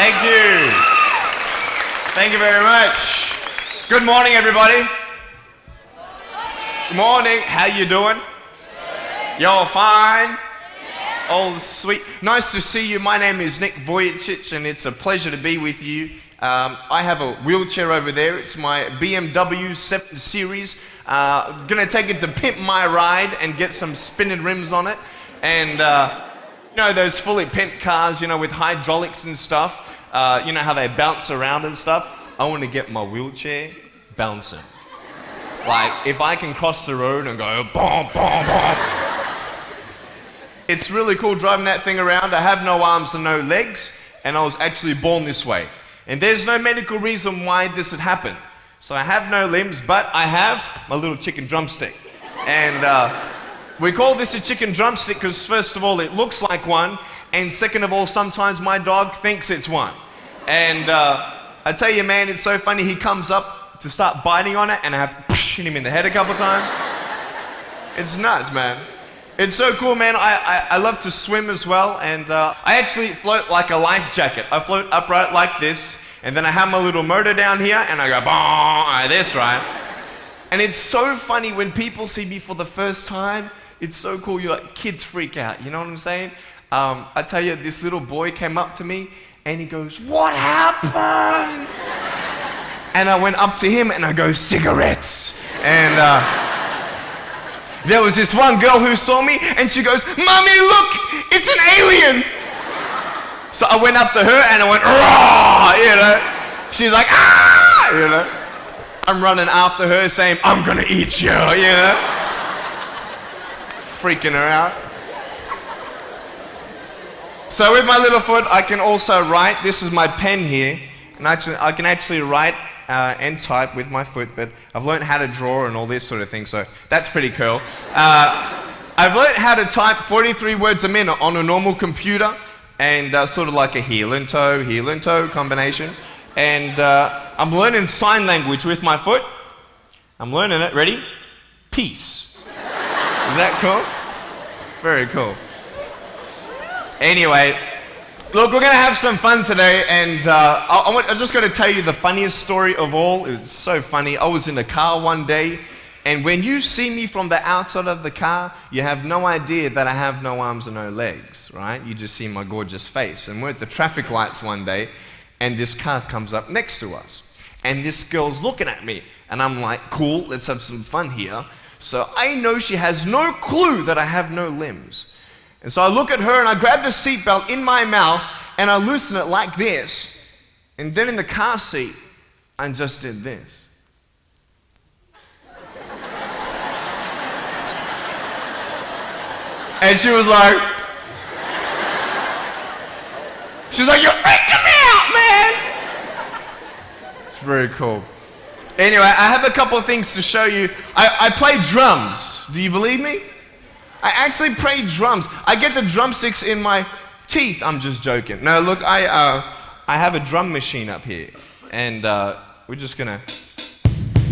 Thank you. Thank you very much. Good morning, everybody. Good morning. How you doing? Y'all fine? Oh, sweet. Nice to see you. My name is Nick Vujicic, and it's a pleasure to be with you. I have a wheelchair over there. It's my BMW 7 Series. Gonna take it to pimp my ride and get some spinning rims on it. And, you know, those fully pimped cars, you know, with hydraulics and stuff. You know how they bounce around and stuff? I want to get my wheelchair bouncing. Like, if I can cross the road and go, boom, boom, boom. It's really cool driving that thing around. I have no arms and no legs, and I was actually born this way. And there's no medical reason why this would happen. So I have no limbs, but I have my little chicken drumstick. And we call this a chicken drumstick because first of all, it looks like one, and second of all, sometimes my dog thinks it's one. And I tell you, man, it's so funny. He comes up to start biting on it, and I have to hit him in the head a couple times. It's nuts, man. It's so cool, man. I love to swim as well, and I actually float like a life jacket. I float upright like this, and then I have my little motor down here, and I go, like this, right? And it's so funny when people see me for the first time. It's so cool. Kids freak out, you know what I'm saying? I tell you, this little boy came up to me, and he goes, "What happened?" And I went up to him, and I go, "Cigarettes." And there was this one girl who saw me, and she goes, "Mommy, look, it's an alien." So I went up to her, and I went, "Raw," you know. She's like, "Ah," you know. I'm running after her, saying, "I'm gonna eat you," you know. Freaking her out. So with my little foot, I can also write. This is my pen here, and I can actually write and type with my foot, but I've learned how to draw and all this sort of thing, so that's pretty cool. I've learned how to type 43 words a minute on a normal computer, and sort of like a heel and toe combination. And I'm learning sign language with my foot. I'm learning it. Ready? Peace. Is that cool? Very cool. Anyway, look, we're going to have some fun today, and I'm just going to tell you the funniest story of all. It was so funny. I was in a car one day, and when you see me from the outside of the car, you have no idea that I have no arms and no legs, right? You just see my gorgeous face. And we're at the traffic lights one day, and this car comes up next to us. And this girl's looking at me, and I'm like, cool, let's have some fun here. So I know she has no clue that I have no limbs. And so I look at her, and I grab the seatbelt in my mouth, and I loosen it like this. And then in the car seat, I just did this. And she was like, "You're freaking me out, man!" It's very cool. Anyway, I have a couple of things to show you. I play drums. Do you believe me? I actually play drums. I get the drumsticks in my teeth. I'm just joking. No, look, I have a drum machine up here, and we're just gonna.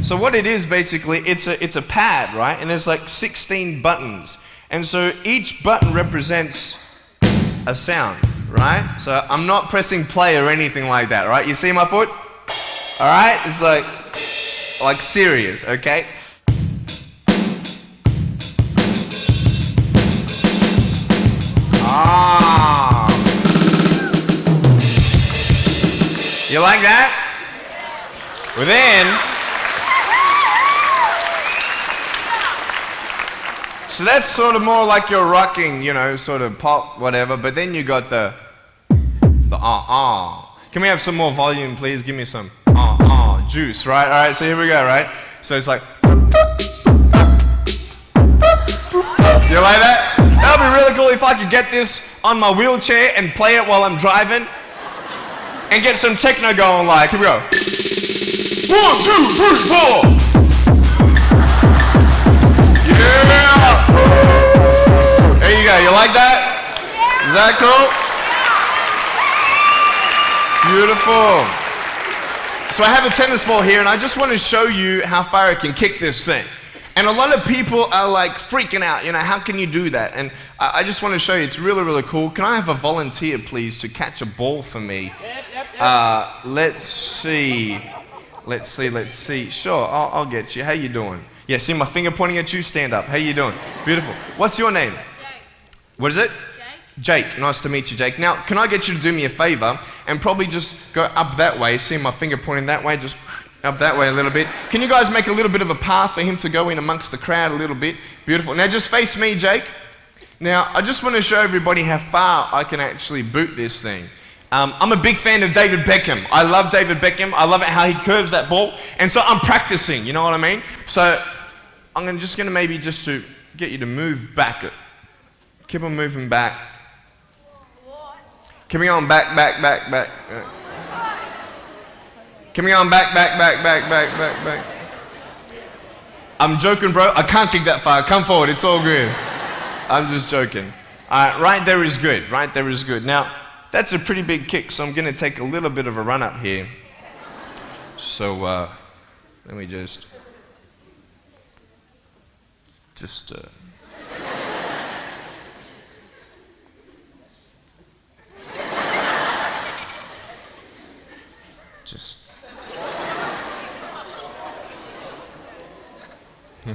So what it is basically, it's a pad, right? And there's like 16 buttons, and so each button represents a sound, right? So I'm not pressing play or anything like that, right? You see my foot? All right, it's like serious, okay? You like that? Well then, so that's sort of more like your rocking, you know, sort of pop, whatever, but then you got the Can we have some more volume, please? Give me some juice, right? Alright, so here we go, right? So it's like, you like that? That would be really cool if I could get this on my wheelchair and play it while I'm driving. And get some techno going, like, here we go. 1, 2, 3, 4. Yeah! There you go, you like that? Is that cool? Beautiful. So I have a tennis ball here, and I just want to show you how far I can kick this thing. And a lot of people are like freaking out, how can you do that? And I just want to show you, it's really, really cool. Can I have a volunteer, please, to catch a ball for me? Yep. Let's see. Sure, I'll get you. How you doing? Yeah, see my finger pointing at you? Stand up. How you doing? Beautiful. What's your name? Jake. What is it? Jake. Nice to meet you, Jake. Now, can I get you to do me a favor and probably just go up that way? See my finger pointing that way? Just up that way a little bit. Can you guys make a little bit of a path for him to go in amongst the crowd a little bit? Beautiful. Now just face me, Jake. Now I just want to show everybody how far I can actually boot this thing. I'm a big fan of David Beckham. I love David Beckham. I love it how he curves that ball. And so I'm practicing, you know what I mean? So I'm just going to maybe just to get you to move back. Keep on moving back. Keep on back. Coming on, back. I'm joking, bro. I can't kick that far. Come forward. It's all good. I'm just joking. Right there is good. Right there is good. Now, that's a pretty big kick, so I'm going to take a little bit of a run up here. So, let me just Woo!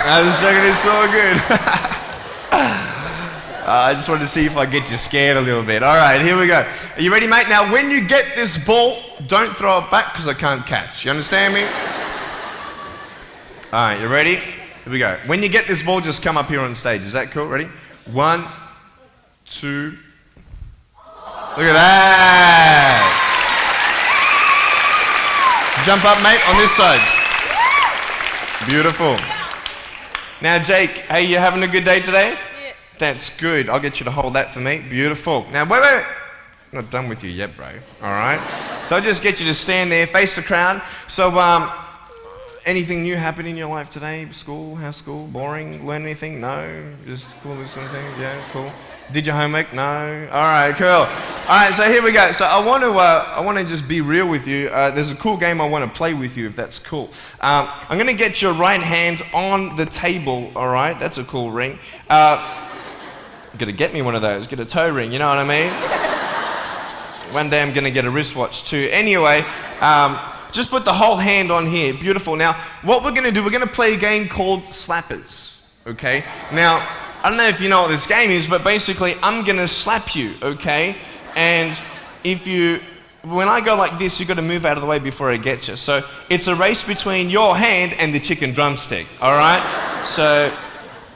I was joking, it's all good. I just wanted to see if I get you scared a little bit. Alright, here we go. Are you ready, mate? Now, when you get this ball, don't throw it back because I can't catch. You understand me? Alright, you ready? Here we go. When you get this ball, just come up here on stage. Is that cool? Ready? 1, 2. Look at that. Jump up, mate, on this side. Beautiful. Now, Jake, hey, you having a good day today? Yeah. That's good. I'll get you to hold that for me. Beautiful. Now, wait. I'm not done with you yet, bro. All right? So I'll just get you to stand there, face the crowd. So, anything new happen in your life today? School? How's school? Boring? Learn anything? No? Just cool or something? Yeah, cool. Did your homework? No? Alright, cool. Alright, so here we go. So I want to just be real with you. There's a cool game I want to play with you, if that's cool. I'm going to get your right hand on the table, alright? That's a cool ring. You're going to get me one of those. Get a toe ring, you know what I mean? One day I'm going to get a wristwatch too. Anyway, just put the whole hand on here. Beautiful. Now, what we're going to do, we're going to play a game called Slappers. Okay? Now, I don't know if you know what this game is, but basically I'm going to slap you, okay? And when I go like this, you've got to move out of the way before I get you. So it's a race between your hand and the chicken drumstick, alright? So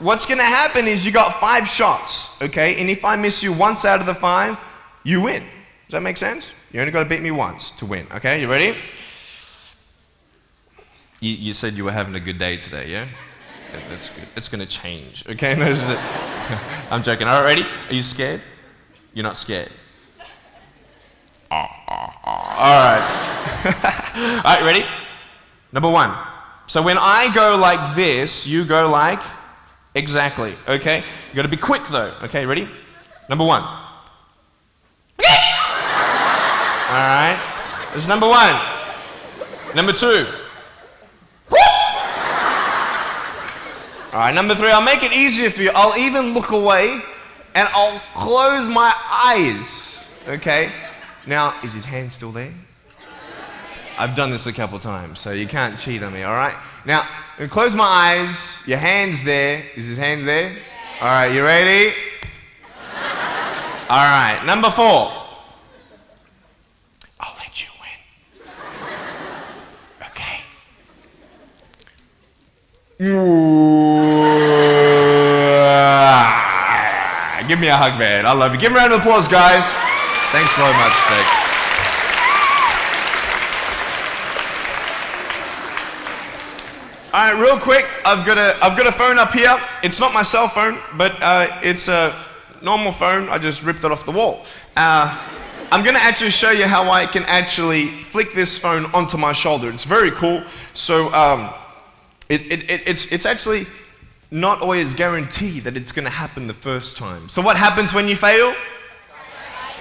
what's going to happen is you got 5 shots, okay? And if I miss you once out of the 5, you win. Does that make sense? You only got to beat me once to win, okay? You ready? You said you were having a good day today, yeah? That's good. It's going to change, okay? No, I'm joking. All right, ready? Are you scared? You're not scared. All right. All right, ready? Number 1. So when I go like this, you go like exactly, okay? You got to be quick though, okay? Ready? Number 1. All right. This is number 1. Number 2. Alright, number 3, I'll make it easier for you. I'll even look away and I'll close my eyes. Okay? Now, is his hand still there? I've done this a couple times, so you can't cheat on me, alright? Now, I'm gonna close my eyes. Your hand's there. Is his hand there? Alright, you ready? Alright, number 4. I'll let you win. Okay? Give me a hug, man. I love you. Give me a round of applause, guys. Thanks so much, Jake. Alright, real quick, I've got a phone up here. It's not my cell phone, but it's a normal phone. I just ripped it off the wall. I'm going to actually show you how I can actually flick this phone onto my shoulder. It's very cool. So, it's actually not always guaranteed that it's going to happen the first time. So what happens when you fail?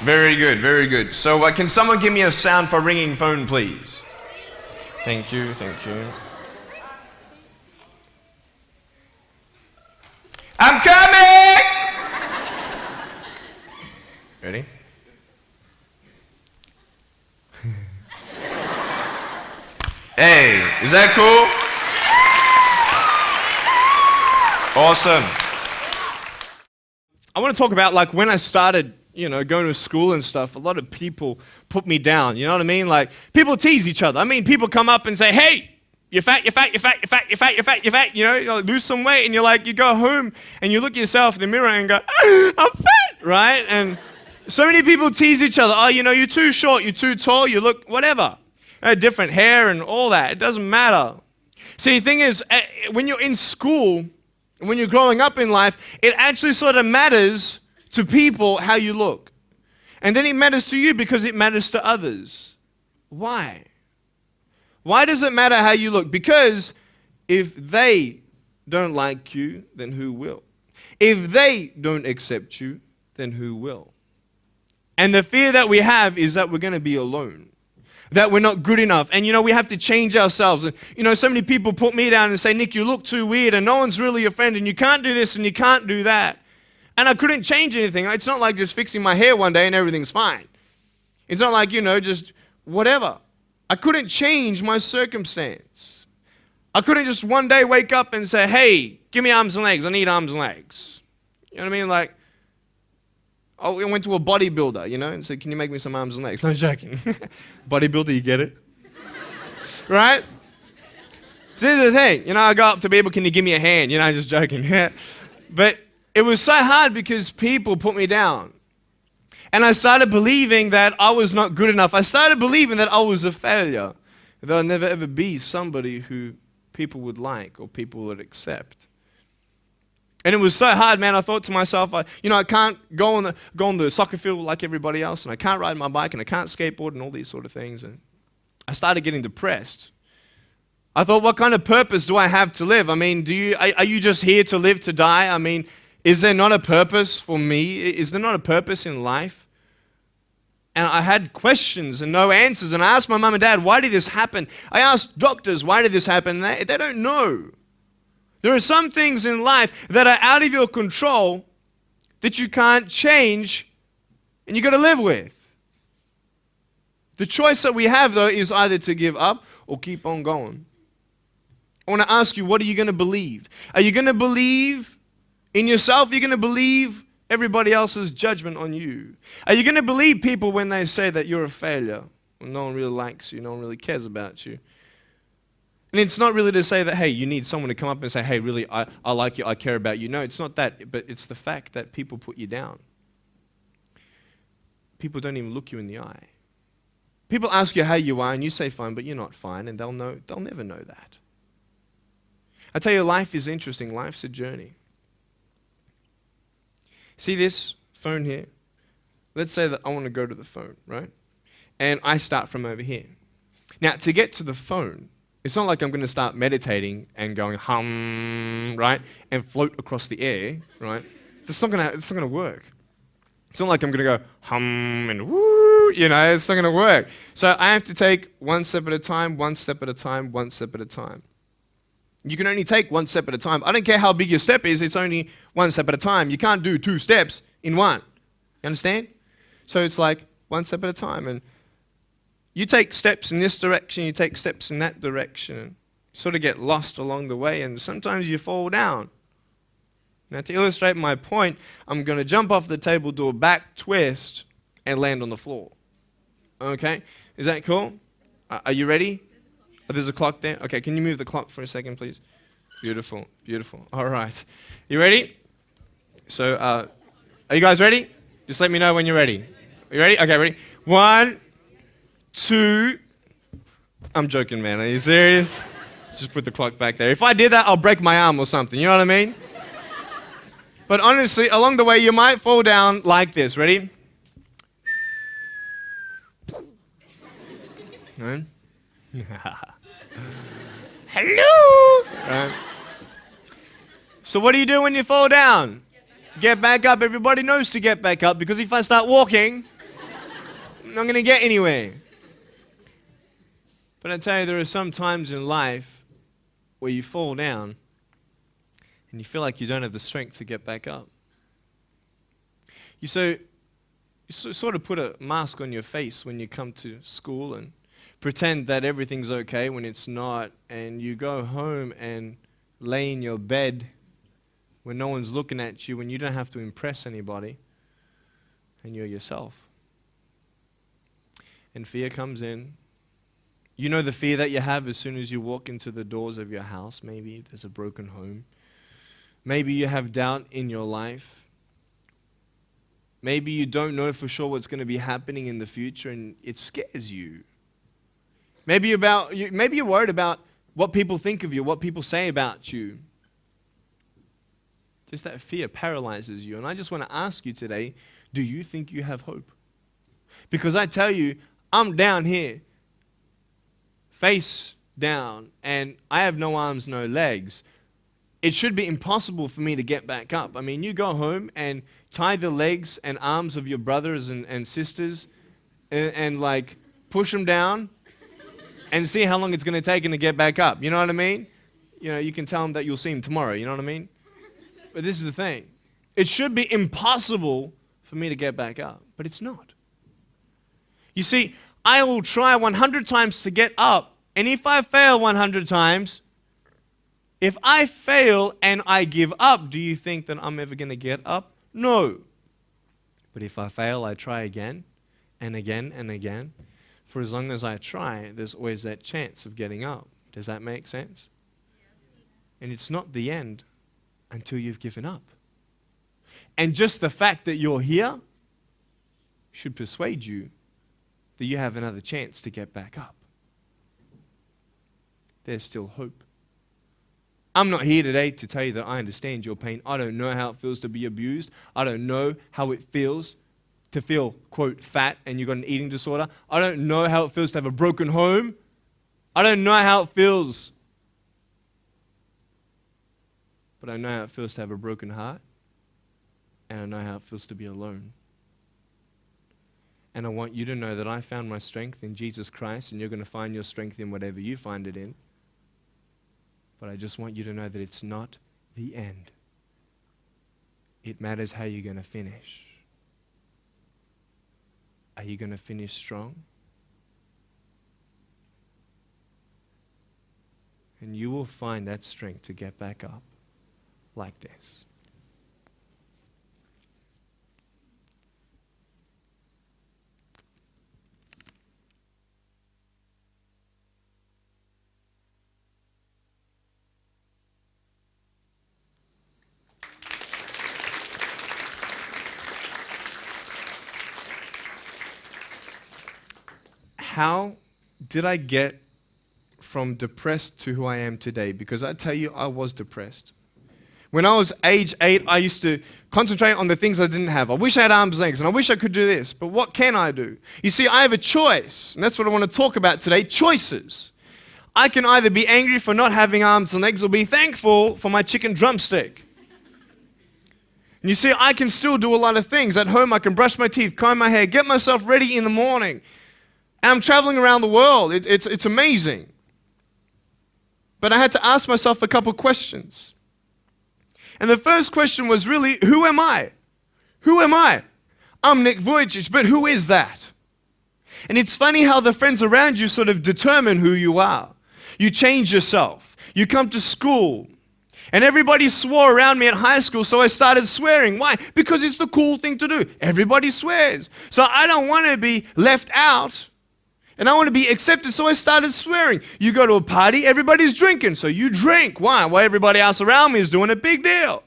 Very good, very good. So can someone give me a sound for ringing phone, please? Thank you, thank you. I'm coming! Ready? Hey, is that cool? Awesome. I want to talk about like when I started, going to school and stuff, a lot of people put me down, you know what I mean? Like people tease each other. I mean, people come up and say, "Hey, you're fat, you're fat, you're fat, you're fat, you're fat, you're fat, you're fat," you like, lose some weight, and you go home and you look at yourself in the mirror and go, "I'm fat," right? And so many people tease each other. Oh, you're too short, you're too tall, you look whatever. Different hair and all that. It doesn't matter. See, the thing is, when you're in school, when you're growing up in life, it actually sort of matters to people how you look. And then it matters to you because it matters to others. Why? Why does it matter how you look? Because if they don't like you, then who will? If they don't accept you, then who will? And the fear that we have is that we're going to be alone. That we're not good enough. And we have to change ourselves. And so many people put me down and say, "Nick, you look too weird and no one's really your friend and you can't do this and you can't do that." And I couldn't change anything. It's not like just fixing my hair one day and everything's fine. It's not like, just whatever. I couldn't change my circumstance. I couldn't just one day wake up and say, "Hey, give me arms and legs. I need arms and legs." You know what I mean? Like, I went to a bodybuilder, and said, "Can you make me some arms and legs?" No, I'm joking. Bodybuilder, you get it? Right? So here's the thing. I go up to people, "Can you give me a hand?" Just joking. But it was so hard because people put me down. And I started believing that I was not good enough. I started believing that I was a failure. That I'd never ever be somebody who people would like or people would accept. And it was so hard, man. I thought to myself, I can't go on the soccer field like everybody else, and I can't ride my bike, and I can't skateboard, and all these sort of things. And I started getting depressed. I thought, what kind of purpose do I have to live? I mean, are you just here to live to die? I mean, is there not a purpose for me? Is there not a purpose in life? And I had questions and no answers. And I asked my mum and dad, "Why did this happen?" I asked doctors, "Why did this happen?" They don't know. There are some things in life that are out of your control that you can't change and you've got to live with. The choice that we have, though, is either to give up or keep on going. I want to ask you, what are you going to believe? Are you going to believe in yourself? Are you going to believe everybody else's judgment on you? Are you going to believe people when they say that you're a failure? When no one really likes you, no one really cares about you. And it's not really to say that, hey, you need someone to come up and say, "Hey, really, I like you, I care about you." No, it's not that, but it's the fact that people put you down. People don't even look you in the eye. People ask you how you are, and you say fine, but you're not fine, and they'll never know that. I tell you, life is interesting. Life's a journey. See this phone here? Let's say that I want to go to the phone, right? And I start from over here. Now, to get to the phone, it's not like I'm going to start meditating and going hum, right, and float across the air, right? It's not going to work. It's not like I'm going to go hum and woo, it's not going to work. So I have to take one step at a time, one step at a time, one step at a time. You can only take one step at a time. I don't care how big your step is, it's only one step at a time. You can't do 2 steps in one. You understand? So it's like one step at a time. And you take steps in this direction, you take steps in that direction. You sort of get lost along the way, and sometimes you fall down. Now, to illustrate my point, I'm going to jump off the table, do a back twist, and land on the floor. Okay? Is that cool? Are you ready? Oh, there's a clock there? Okay, can you move the clock for a second, please? Beautiful, beautiful. All right. You ready? So, are you guys ready? Just let me know when you're ready. Are you ready? Okay, ready? 1, 2. I'm joking, man. Are you serious? Just put the clock back there. If I did that, I'll break my arm or something. You know what I mean? But honestly, along the way, you might fall down like this. Ready? Right? Hello! Right. So what do you do when you fall down? Get back up. Everybody knows to get back up, because if I start walking, I'm not going to get anywhere. But I tell you, there are some times in life where you fall down and you feel like you don't have the strength to get back up. You sort of put a mask on your face when you come to school and pretend that everything's okay when it's not, and you go home and lay in your bed when no one's looking at you, when you don't have to impress anybody, and you're yourself. And fear comes in. You know the fear that you have as soon as you walk into the doors of your house. Maybe there's a broken home. Maybe you have doubt in your life. Maybe you don't know for sure what's going to be happening in the future, and it scares you. Maybe you're worried about what people think of you, what people say about you. Just that fear paralyzes you. And I just want to ask you today, do you think you have hope? Because I tell you, I'm down here, face down, and I have no arms, no legs. It should be impossible for me to get back up. I mean, you go home and tie the legs and arms of your brothers and sisters and like push them down and see how long it's going to take them to get back up. You know what I mean? You know, you can tell them that you'll see them tomorrow. You know what I mean? But this is the thing. It should be impossible for me to get back up, but it's not. You see, I will try 100 times to get up, and if I fail 100 times, if I fail and I give up, do you think that I'm ever going to get up? No. But if I fail, I try again and again and again. For as long as I try, there's always that chance of getting up. Does that make sense? And it's not the end until you've given up. And just the fact that you're here should persuade you that you have another chance to get back up. There's still hope. I'm not here today to tell you that I understand your pain. I don't know how it feels to be abused. I don't know how it feels to feel, quote, fat and you've got an eating disorder. I don't know how it feels to have a broken home. I don't know how it feels. But I know how it feels to have a broken heart. And I know how it feels to be alone. And I want you to know that I found my strength in Jesus Christ, and you're going to find your strength in whatever you find it in. But I just want you to know that it's not the end. It matters how you're going to finish. Are you going to finish strong? And you will find that strength to get back up like this. How did I get from depressed to who I am today? Because I tell you, I was depressed. When I was age 8, I used to concentrate on the things I didn't have. I wish I had arms and legs, and I wish I could do this, but what can I do? You see, I have a choice, and that's what I want to talk about today, choices. I can either be angry for not having arms and legs or be thankful for my chicken drumstick. And you see, I can still do a lot of things. At home, I can brush my teeth, comb my hair, get myself ready in the morning. And I'm traveling around the world. It's amazing. But I had to ask myself a couple questions. And the first question was really, who am I? Who am I? I'm Nick Vujicic, but who is that? And it's funny how the friends around you sort of determine who you are. You change yourself. You come to school. And everybody swore around me at high school, so I started swearing. Why? Because it's the cool thing to do. Everybody swears. So I don't want to be left out. And I want to be accepted, so I started swearing. You go to a party, everybody's drinking, so you drink. Why? Well, everybody else around me is doing a big deal.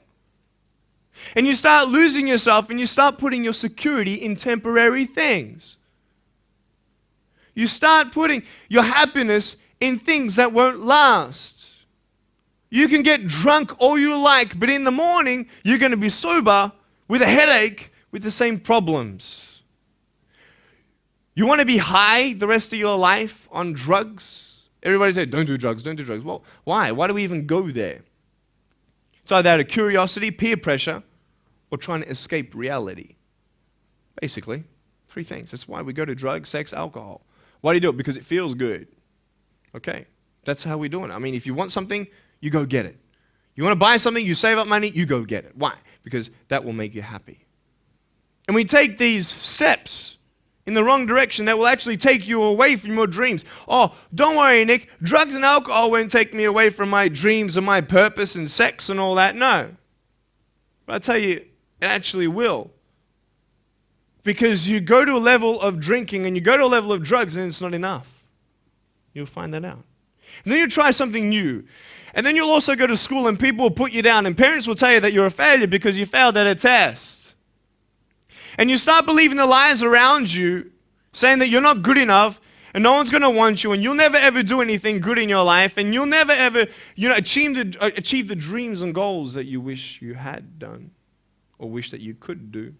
And you start losing yourself, and you start putting your security in temporary things. You start putting your happiness in things that won't last. You can get drunk all you like, but in the morning, you're going to be sober with a headache with the same problems. You want to be high the rest of your life on drugs? Everybody said, don't do drugs, don't do drugs. Well, why? Why do we even go there? It's either out of curiosity, peer pressure, or trying to escape reality. Basically, Three things. That's why we go to drugs, sex, alcohol. Why do you do it? Because it feels good. Okay. That's how we're doing it. I mean, if you want something, you go get it. You want to buy something, you save up money, you go get it. Why? Because that will make you happy. And we take these steps in the wrong direction that will actually take you away from your dreams. Oh, don't worry, Nick. Drugs and alcohol won't take me away from my dreams and my purpose and sex and all that. No. But I tell you, it actually will. Because you go to a level of drinking and you go to a level of drugs and it's not enough. You'll find that out. And then you try something new. And then you'll also go to school and people will put you down and parents will tell you that you're a failure because you failed at a test. And you start believing the lies around you, saying that you're not good enough and no one's going to want you and you'll never ever do anything good in your life and you'll never ever achieve the dreams and goals that you wish you had done or wish that you could do.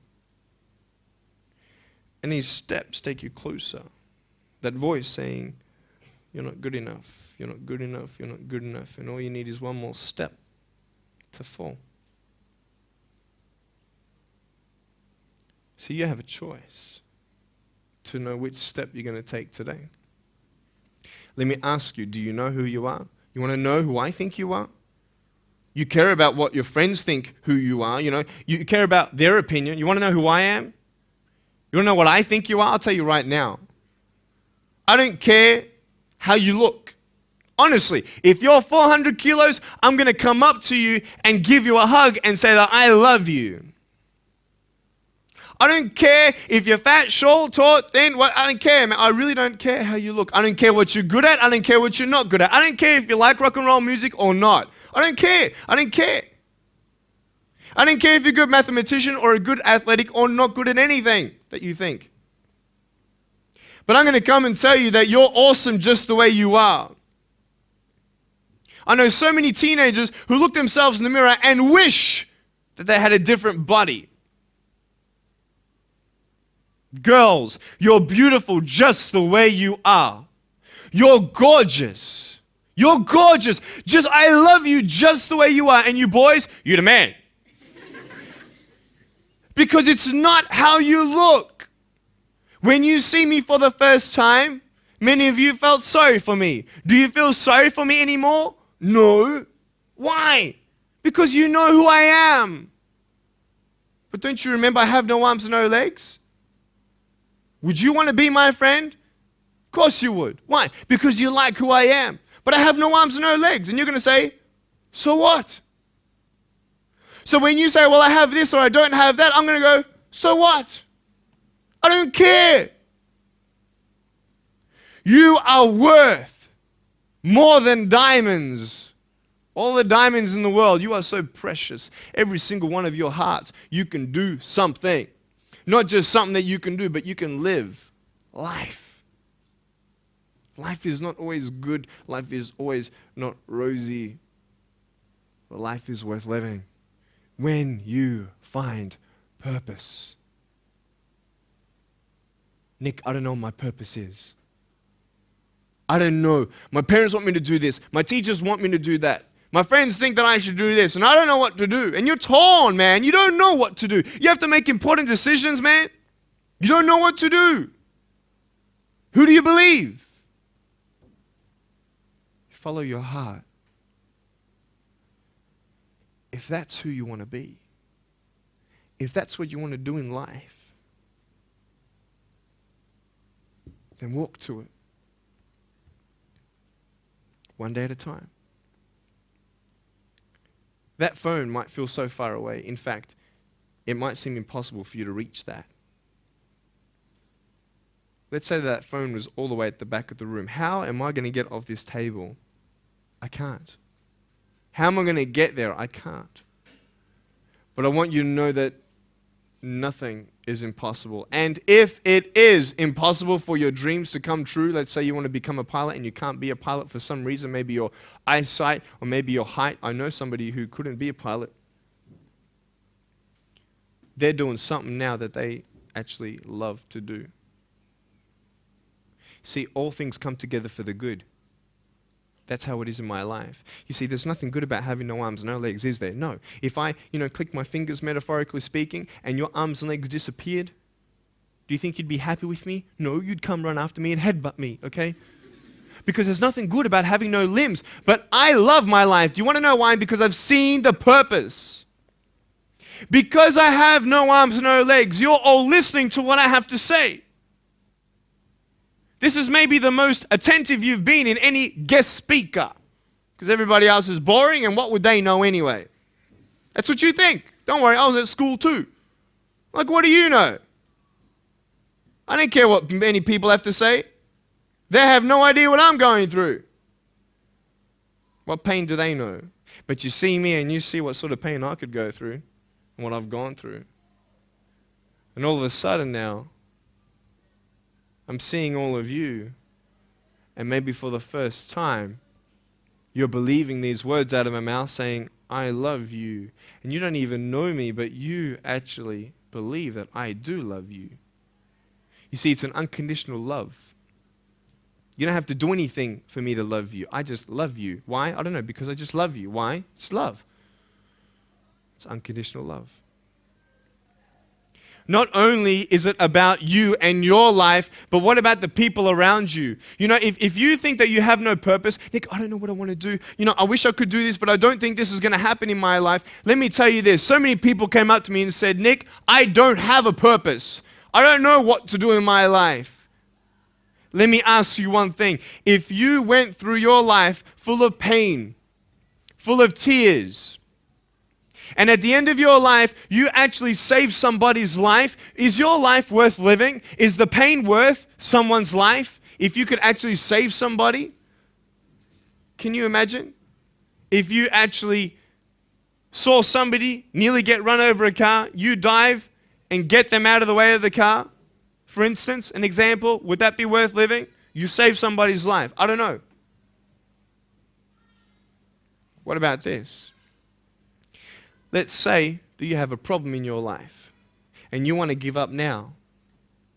And these steps take you closer. That voice saying, you're not good enough, you're not good enough, you're not good enough, and all you need is one more step to fall. See, you have a choice to know which step you're going to take today. Let me ask you, do you know who you are? You want to know who I think you are? You care about what your friends think who you are, You care about their opinion. You want to know who I am? You want to know what I think you are? I'll tell you right now. I don't care how you look. Honestly, if you're 400 kilos, I'm going to come up to you and give you a hug and say that I love you. I don't care if you're fat, short, tall, thin, I don't care, man. I really don't care how you look. I don't care what you're good at. I don't care what you're not good at. I don't care if you like rock and roll music or not. I don't care. I don't care. I don't care if you're a good mathematician or a good athletic or not good at anything that you think. But I'm going to come and tell you that you're awesome just the way you are. I know so many teenagers who look themselves in the mirror and wish that they had a different body. Girls, you're beautiful just the way you are. You're gorgeous. You're gorgeous. I love you just the way you are. And you boys, you're the man. Because it's not how you look. When you see me for the first time, many of you felt sorry for me. Do you feel sorry for me anymore? No. Why? Because you know who I am. But don't you remember I have no arms and no legs? Would you want to be my friend? Of course you would. Why? Because you like who I am. But I have no arms and no legs. And you're going to say, so what? So when you say, well, I have this or I don't have that, I'm going to go, so what? I don't care. You are worth more than diamonds. All the diamonds in the world, you are so precious. Every single one of your hearts, you can do something. Not just something that you can do, but you can live life. Life is not always good. Life is always not rosy. But life is worth living when you find purpose. Nick, I don't know what my purpose is. I don't know. My parents want me to do this. My teachers want me to do that. My friends think that I should do this, and I don't know what to do. And you're torn, man. You don't know what to do. You have to make important decisions, man. You don't know what to do. Who do you believe? Follow your heart. If that's who you want to be, if that's what you want to do in life, then walk to it. One day at a time. That phone might feel so far away. In fact, it might seem impossible for you to reach that. Let's say that phone was all the way at the back of the room. How am I going to get off this table? I can't. How am I going to get there? I can't. But I want you to know that nothing is impossible. And if it is impossible for your dreams to come true, let's say you want to become a pilot and you can't be a pilot for some reason, maybe your eyesight or maybe your height. I know somebody who couldn't be a pilot. They're doing something now that they actually love to do. See, all things come together for the good. That's how it is in my life. You see, there's nothing good about having no arms, no legs, is there? No. If I, click my fingers, metaphorically speaking, and your arms and legs disappeared, Do you think you'd be happy with me? No, you'd come run after me and headbutt me, okay? Because there's nothing good about having no limbs. But I love my life. Do you want to know why? Because I've seen the purpose. Because I have no arms, no legs, you're all listening to what I have to say. This is maybe the most attentive you've been in any guest speaker. Because everybody else is boring, and what would they know anyway? That's what you think. Don't worry, I was at school too. Like, what do you know? I don't care what many people have to say. They have no idea what I'm going through. What pain do they know? But you see me and you see what sort of pain I could go through and what I've gone through. And all of a sudden now, I'm seeing all of you, and maybe for the first time, you're believing these words out of my mouth saying, I love you. And you don't even know me, but you actually believe that I do love you. You see, it's an unconditional love. You don't have to do anything for me to love you. I just love you. Why? I don't know, because I just love you. Why? It's love. It's unconditional love. Not only is it about you and your life, but what about the people around you? You know, if you think that you have no purpose, Nick, I don't know what I want to do. You know, I wish I could do this, but I don't think this is going to happen in my life. Let me tell you this. So many people came up to me and said, Nick, I don't have a purpose. I don't know what to do in my life. Let me ask you one thing. If you went through your life full of pain, full of tears, and at the end of your life, you actually saved somebody's life, is your life worth living? Is the pain worth someone's life? If you could actually save somebody? Can you imagine? If you actually saw somebody nearly get run over a car, you dive and get them out of the way of the car, for instance, an example, would that be worth living? You save somebody's life. I don't know. What about this? Let's say that you have a problem in your life and you want to give up now.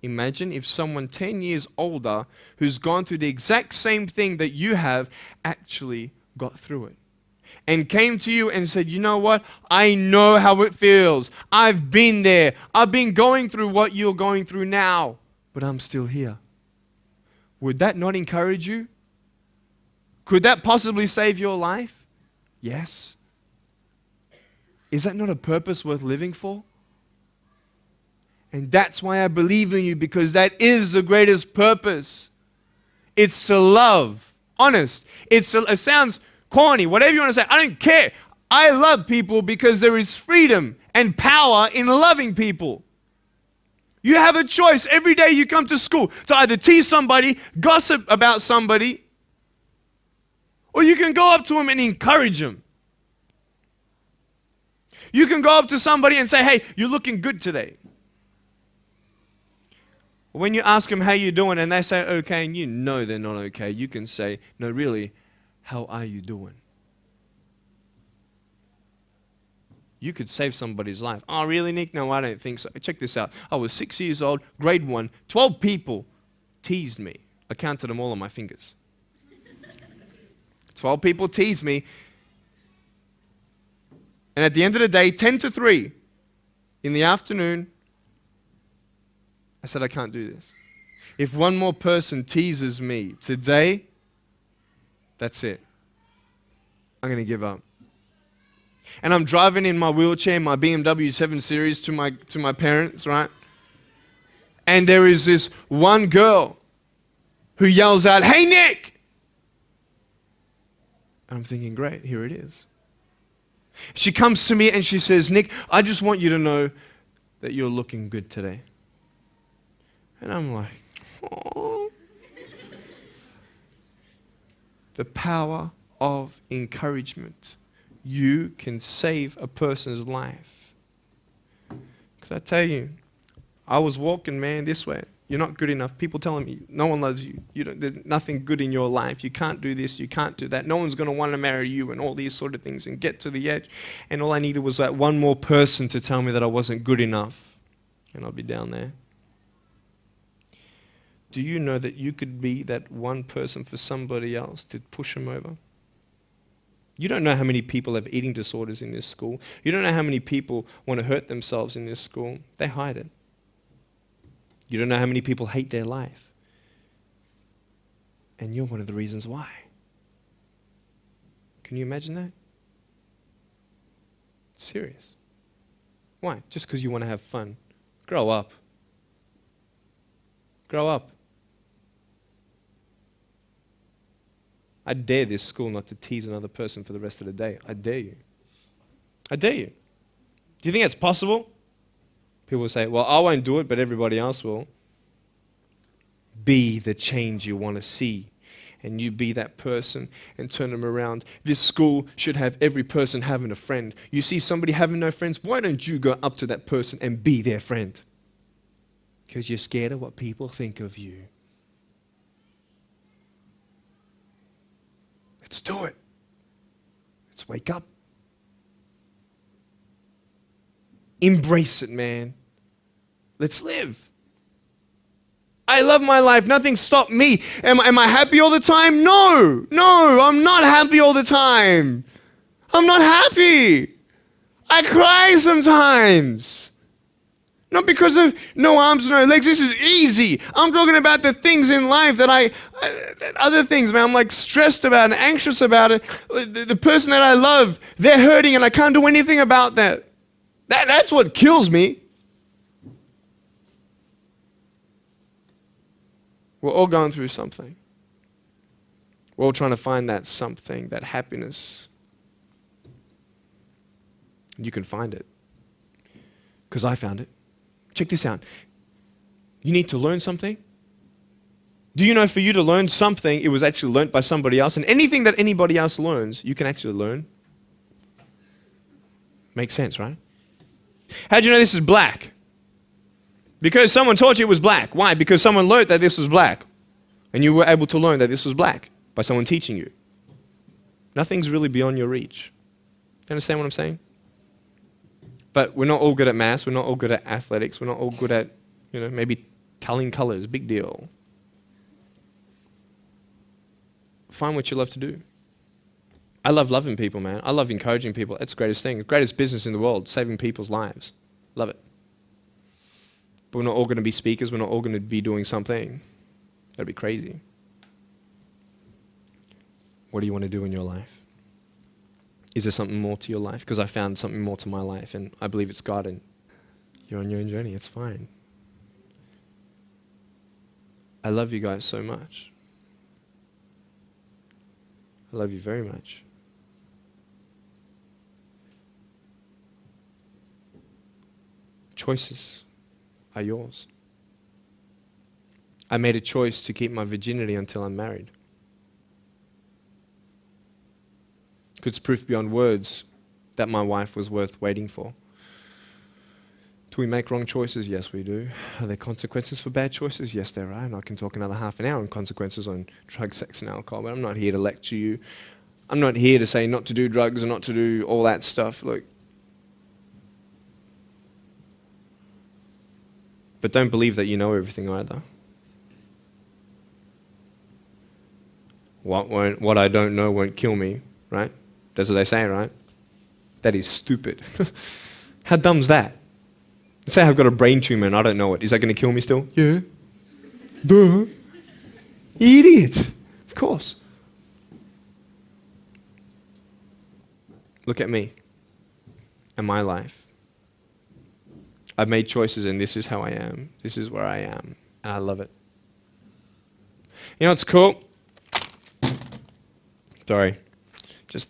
Imagine if someone 10 years older who's gone through the exact same thing that you have actually got through it and came to you and said, you know what? I know how it feels. I've been there. I've been going through what you're going through now, but I'm still here. Would that not encourage you? Could that possibly save your life? Yes. Is that not a purpose worth living for? And that's why I believe in you, because that is the greatest purpose. It's to love. Honest. It sounds corny, whatever you want to say. I don't care. I love people because there is freedom and power in loving people. You have a choice every day you come to school to either tease somebody, gossip about somebody, or you can go up to them and encourage them. You can go up to somebody and say, hey, you're looking good today. When you ask them how you're doing and they say okay and you know they're not okay, you can say, no, really, how are you doing? You could save somebody's life. Oh, really, Nick? No, I don't think so. Check this out. I was 6 years old, grade 1. 12 people teased me. I counted them all on my fingers. 12 people teased me. And at the end of the day, 10 to 3 in the afternoon, I said, I can't do this. If one more person teases me today, that's it. I'm going to give up. And I'm driving in my wheelchair, my BMW 7 Series to my parents, right? And there is this one girl who yells out, hey, Nick! And I'm thinking, great, here it is. She comes to me and she says, Nick, I just want you to know that you're looking good today. And I'm like, oh. The power of encouragement. You can save a person's life. Because I tell you, I was walking, man, this way. You're not good enough. People telling me, no one loves you. There's nothing good in your life. You can't do this. You can't do that. No one's going to want to marry you and all these sort of things and get to the edge. And all I needed was that one more person to tell me that I wasn't good enough. And I'll be down there. Do you know that you could be that one person for somebody else to push them over? You don't know how many people have eating disorders in this school. You don't know how many people want to hurt themselves in this school. They hide it. You don't know how many people hate their life. And you're one of the reasons why. Can you imagine that? Serious. Why? Just because you want to have fun. Grow up. Grow up. I dare this school not to tease another person for the rest of the day. I dare you. I dare you. Do you think that's possible? People will say, well, I won't do it, but everybody else will. Be the change you want to see. And you be that person and turn them around. This school should have every person having a friend. You see somebody having no friends, why don't you go up to that person and be their friend? Because you're scared of what people think of you. Let's do it. Let's wake up. Embrace it, man. Let's live. I love my life. Nothing stopped me. Am I happy all the time? No. No, I'm not happy all the time. I'm not happy. I cry sometimes. Not because of no arms, no legs. This is easy. I'm talking about the things in life that other things, man, I'm like stressed about and anxious about it. The person that I love, they're hurting and I can't do anything about that. That's what kills me. We're all going through something. We're all trying to find that something, that happiness. You can find it. Because I found it. Check this out. You need to learn something. Do you know for you to learn something, it was actually learnt by somebody else? And anything that anybody else learns, you can actually learn. Makes sense, right? How do you know this is black? Because someone taught you it was black. Why? Because someone learned that this was black. And you were able to learn that this was black by someone teaching you. Nothing's really beyond your reach. You understand what I'm saying? But we're not all good at maths. We're not all good at athletics. We're not all good at, maybe telling colors. Big deal. Find what you love to do. I love loving people, man. I love encouraging people. It's the greatest thing. The greatest business in the world, saving people's lives. Love it. But we're not all going to be speakers. We're not all going to be doing something. That'd be crazy. What do you want to do in your life? Is there something more to your life? Because I found something more to my life, and I believe it's God, and you're on your own journey. It's fine. I love you guys so much. I love you very much. Choices are yours. I made a choice to keep my virginity until I'm married. It's proof beyond words that my wife was worth waiting for. Do we make wrong choices? Yes, we do. Are there consequences for bad choices? Yes, there are. And I can talk another half an hour on consequences on drugs, sex, and alcohol, but I'm not here to lecture you. I'm not here to say not to do drugs and not to do all that stuff. Look. But don't believe that you know everything either. What I don't know won't kill me, right? That's what they say, right? That is stupid. How dumb's that? Let's say I've got a brain tumor and I don't know it. Is that going to kill me still? Yeah. Duh. Idiot. Of course. Look at me and my life. I've made choices and this is how I am. This is where I am. And I love it. You know what's cool? Sorry. Just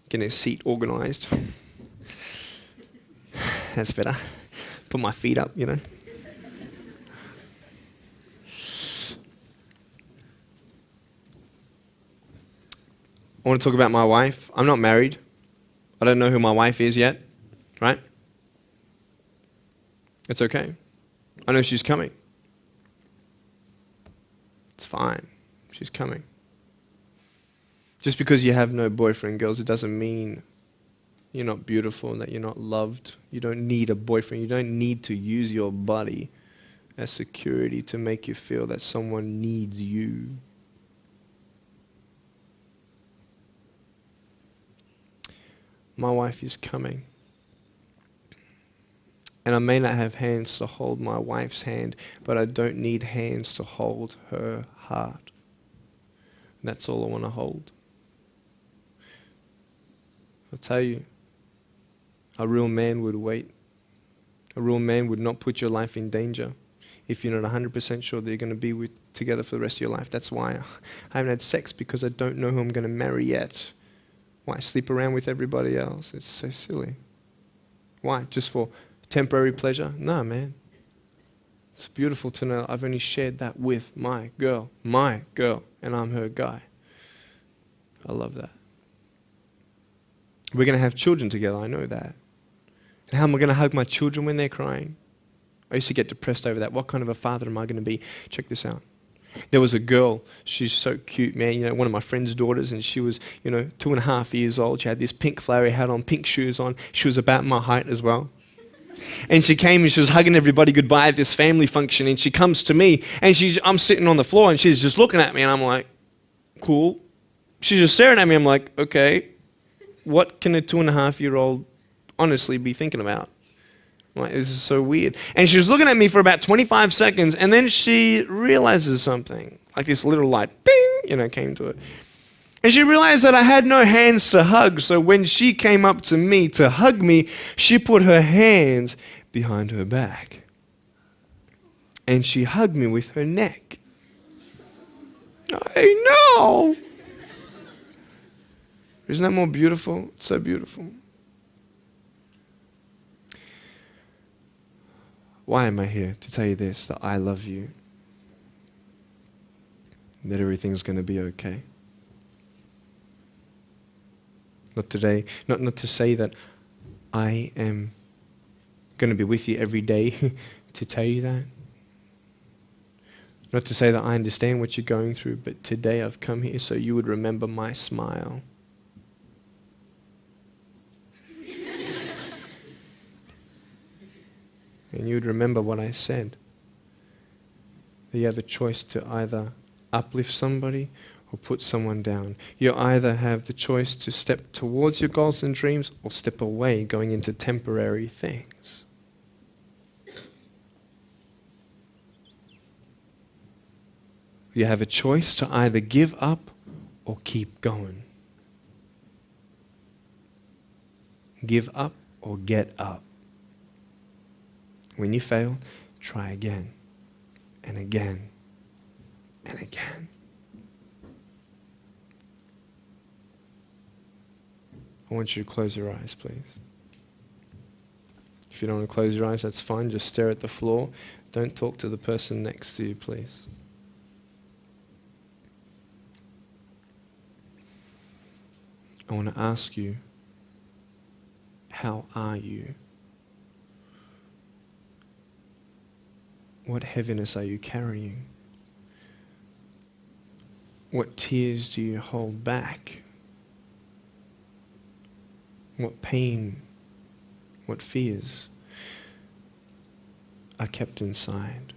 getting a seat organized. That's better. Put my feet up, I want to talk about my wife. I'm not married. I don't know who my wife is yet, right? It's okay. I know she's coming. It's fine. She's coming. Just because you have no boyfriend, girls, it doesn't mean you're not beautiful and that you're not loved. You don't need a boyfriend. You don't need to use your body as security to make you feel that someone needs you. My wife is coming. And I may not have hands to hold my wife's hand, but I don't need hands to hold her heart. That's all I want to hold. I'll tell you, a real man would wait. A real man would not put your life in danger if you're not 100% sure that you're going to be together for the rest of your life. That's why I haven't had sex, because I don't know who I'm going to marry yet. Why sleep around with everybody else? It's so silly. Why? Just for temporary pleasure? No, man. It's beautiful to know I've only shared that with my girl, and I'm her guy. I love that. We're going to have children together, I know that. And how am I going to hug my children when they're crying? I used to get depressed over that. What kind of a father am I going to be? Check this out. There was a girl, she's so cute, man, one of my friend's daughters, and she was, 2.5 years old. She had this pink flowery hat on, pink shoes on. She was about my height as well. And she came and she was hugging everybody goodbye at this family function, and she comes to me, and I'm sitting on the floor, and she's just looking at me, and I'm like, cool. She's just staring at me. I'm like, okay, what can a 2.5-year-old honestly be thinking about? Like, this is so weird. And she was looking at me for about 25 seconds, and then she realizes something. Like this little light, bing, came to it. And she realized that I had no hands to hug, so when she came up to me to hug me, she put her hands behind her back. And she hugged me with her neck. I know! Isn't that more beautiful? It's so beautiful. Why am I here? To tell you this, that I love you. That everything's going to be okay. Not today, not to say that I am going to be with you every day to tell you that. Not to say that I understand what you're going through, but today I've come here so you would remember my smile. And you would remember what I said. That you have a choice to either uplift somebody or put someone down. You either have the choice to step towards your goals and dreams or step away, going into temporary things. You have a choice to either give up or keep going. Give up or get up. When you fail, try again and again and again. I want you to close your eyes, please. If you don't want to close your eyes, that's fine. Just stare at the floor. Don't talk to the person next to you, please. I want to ask you, how are you? What heaviness are you carrying? What tears do you hold back? What pain, what fears are kept inside?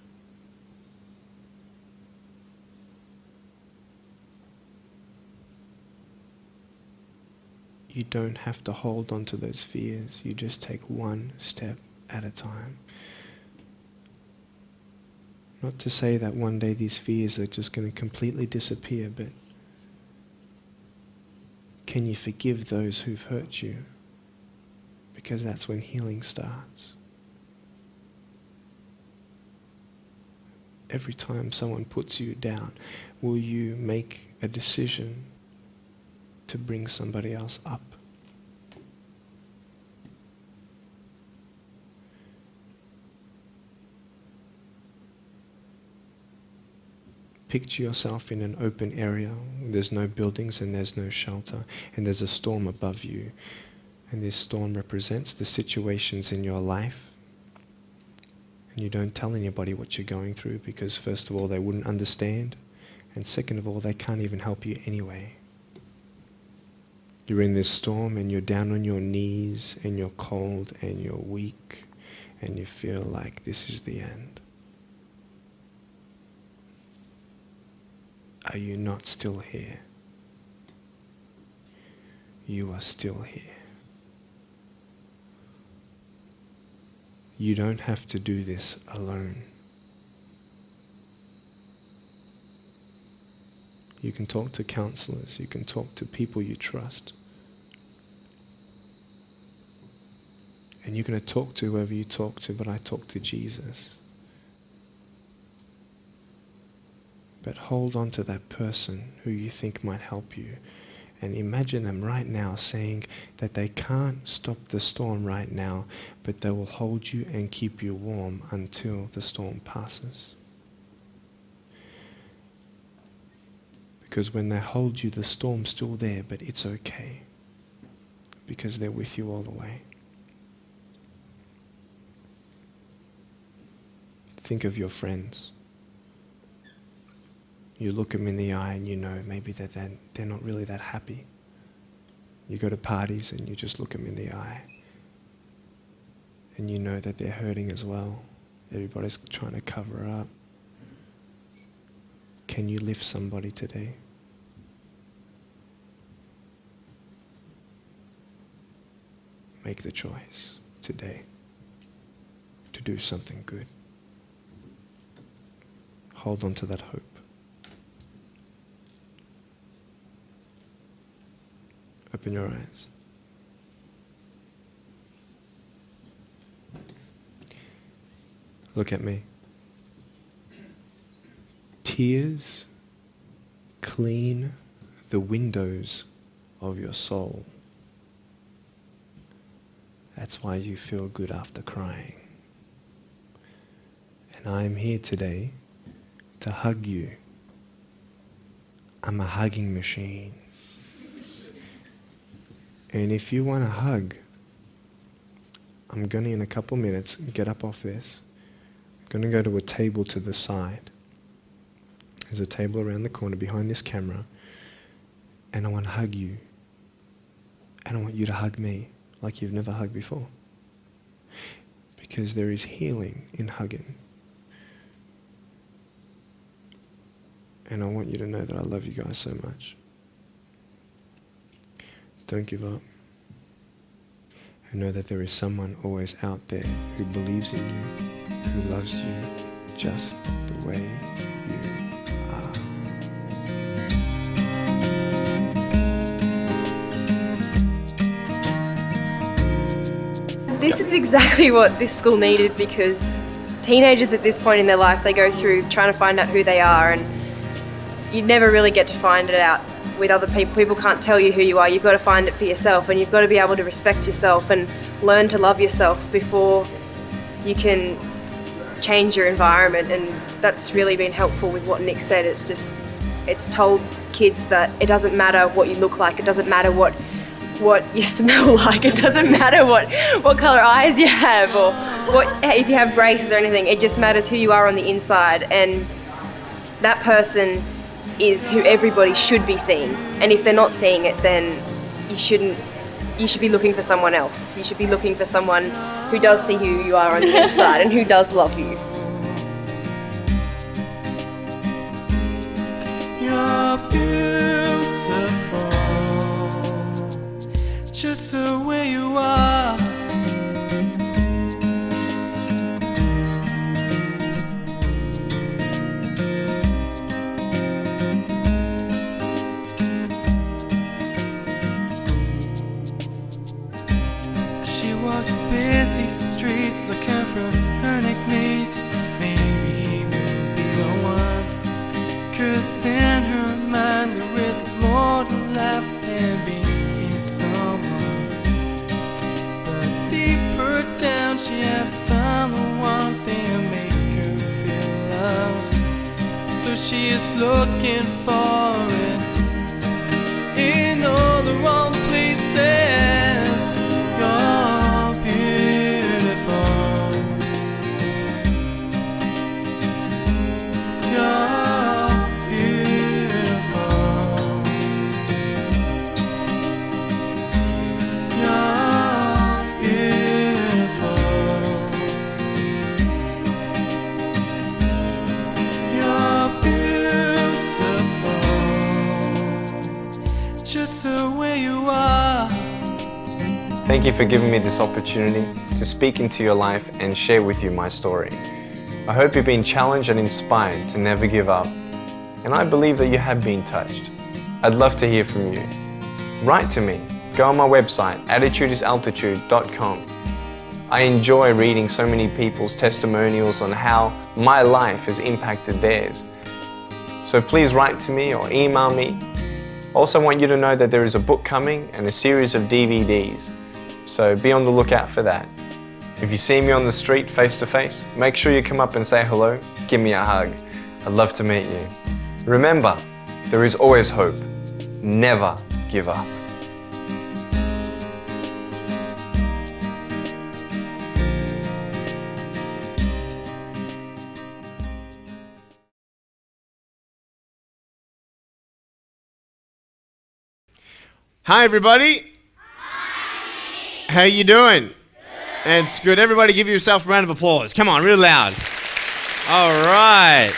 You don't have to hold on to those fears. You just take one step at a time. Not to say that one day these fears are just going to completely disappear, but can you forgive those who've hurt you? Because that's when healing starts. Every time someone puts you down, will you make a decision to bring somebody else up? Picture yourself in an open area. There's no buildings and there's no shelter, and there's a storm above you. And this storm represents the situations in your life. And you don't tell anybody what you're going through, because first of all, they wouldn't understand, and second of all, they can't even help you anyway. You're in this storm and you're down on your knees and you're cold and you're weak and you feel like this is the end. Are you not still here? You are still here. You don't have to do this alone. You can talk to counselors. You can talk to people you trust. And you're going to talk to whoever you talk to, but I talk to Jesus. But hold on to that person who you think might help you. And imagine them right now saying that they can't stop the storm right now, but they will hold you and keep you warm until the storm passes. Because when they hold you, the storm's still there, but it's okay. Because they're with you all the way. Think of your friends. You look them in the eye and you know maybe that they're not really that happy. You go to parties and you just look them in the eye. And you know that they're hurting as well. Everybody's trying to cover up. Can you lift somebody today? Make the choice today to do something good. Hold on to that hope. Open your eyes. Look at me. Tears clean the windows of your soul. That's why you feel good after crying. And I'm here today to hug you. I'm a hugging machine. And if you want a hug, I'm going to, in a couple minutes, get up off this. I'm going to go to a table to the side. There's a table around the corner behind this camera. And I want to hug you. And I want you to hug me like you've never hugged before. Because there is healing in hugging. And I want you to know that I love you guys so much. Don't give up. And know that there is someone always out there who believes in you, who loves you just the way you are. This is exactly what this school needed, because teenagers at this point in their life, they go through trying to find out who they are, and you never really get to find it out with other people. People can't tell you who you are. You've got to find it for yourself, and you've got to be able to respect yourself and learn to love yourself before you can change your environment. And that's really been helpful with what Nick said. It's told kids that it doesn't matter what you look like, it doesn't matter what you smell like, it doesn't matter what colour eyes you have, or if you have braces or anything. It just matters who you are on the inside, and that person is who everybody should be seeing. And if they're not seeing it, then you should be looking for someone else. You should be looking for someone who does see who you are on the inside and who does love you. You're beautiful, just the way you are. Busy streets looking for her next mate. Maybe he will be the one. 'Cause in her mind there is more to life than being someone. But deeper down she has found the one thing to make her feel loved. So she is looking for it in all the wrong places. You're beautiful. Thank you for giving me this opportunity to speak into your life and share with you my story. I hope you've been challenged and inspired to never give up, and I believe that you have been touched. I'd love to hear from you. Write to me. Go on my website, attitudesaltitude.com. I enjoy reading so many people's testimonials on how my life has impacted theirs. So please write to me or email me. Also want you to know that there is a book coming and a series of DVDs. So be on the lookout for that. If you see me on the street face to face, make sure you come up and say hello, give me a hug. I'd love to meet you. Remember, there is always hope. Never give up. Hi everybody. Hi. How you doing? Good. It's good. Everybody give yourself a round of applause. Come on, real loud. All right.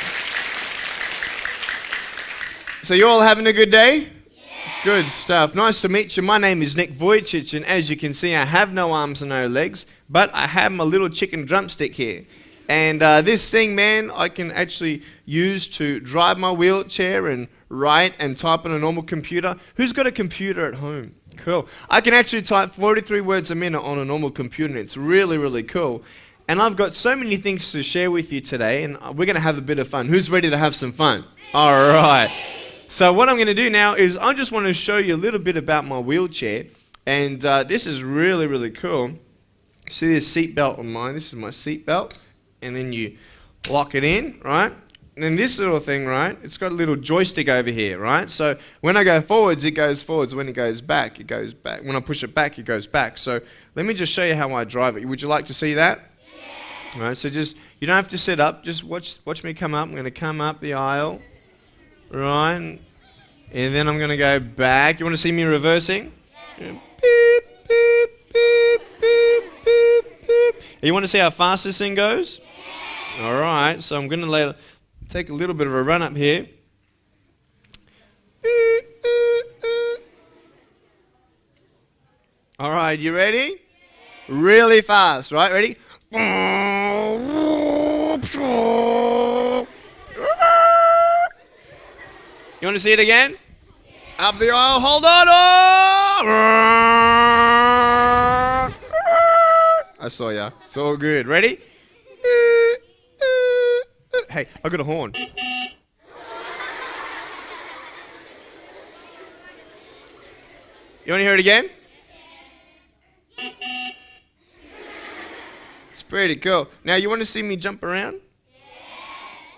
So you all having a good day? Yeah. Good stuff. Nice to meet you. My name is Nick Vujicic, and as you can see, I have no arms and no legs, but I have my little chicken drumstick here. And this thing, man, I can actually use to drive my wheelchair and write and type on a normal computer. Who's got a computer at home? Cool. I can actually type 43 words a minute on a normal computer, and it's really, really cool. And I've got so many things to share with you today, and we're going to have a bit of fun. Who's ready to have some fun? All right. So what I'm going to do now is I just want to show you a little bit about my wheelchair, and this is really, really cool. See this seat belt on mine? This is my seat belt. And then you lock it in, right? And then this little thing, right, it's got a little joystick over here, right? So when I go forwards, it goes forwards. When it goes back, it goes back. When I push it back, it goes back. So let me just show you how I drive it. Would you like to see that? Yeah. All right, so just, you don't have to sit up. Just watch me come up. I'm going to come up the aisle, right? And then I'm going to go back. You want to see me reversing? Yeah. Beep, beep, beep, beep, beep, beep. You want to see how fast this thing goes? Alright, so I'm going to take a little bit of a run up here. Alright, you ready? Really fast, right? Ready? You want to see it again? Up the aisle, hold on! I saw ya. It's all good. Ready? Hey, I got a horn. You want to hear it again? It's pretty cool. Now, you want to see me jump around?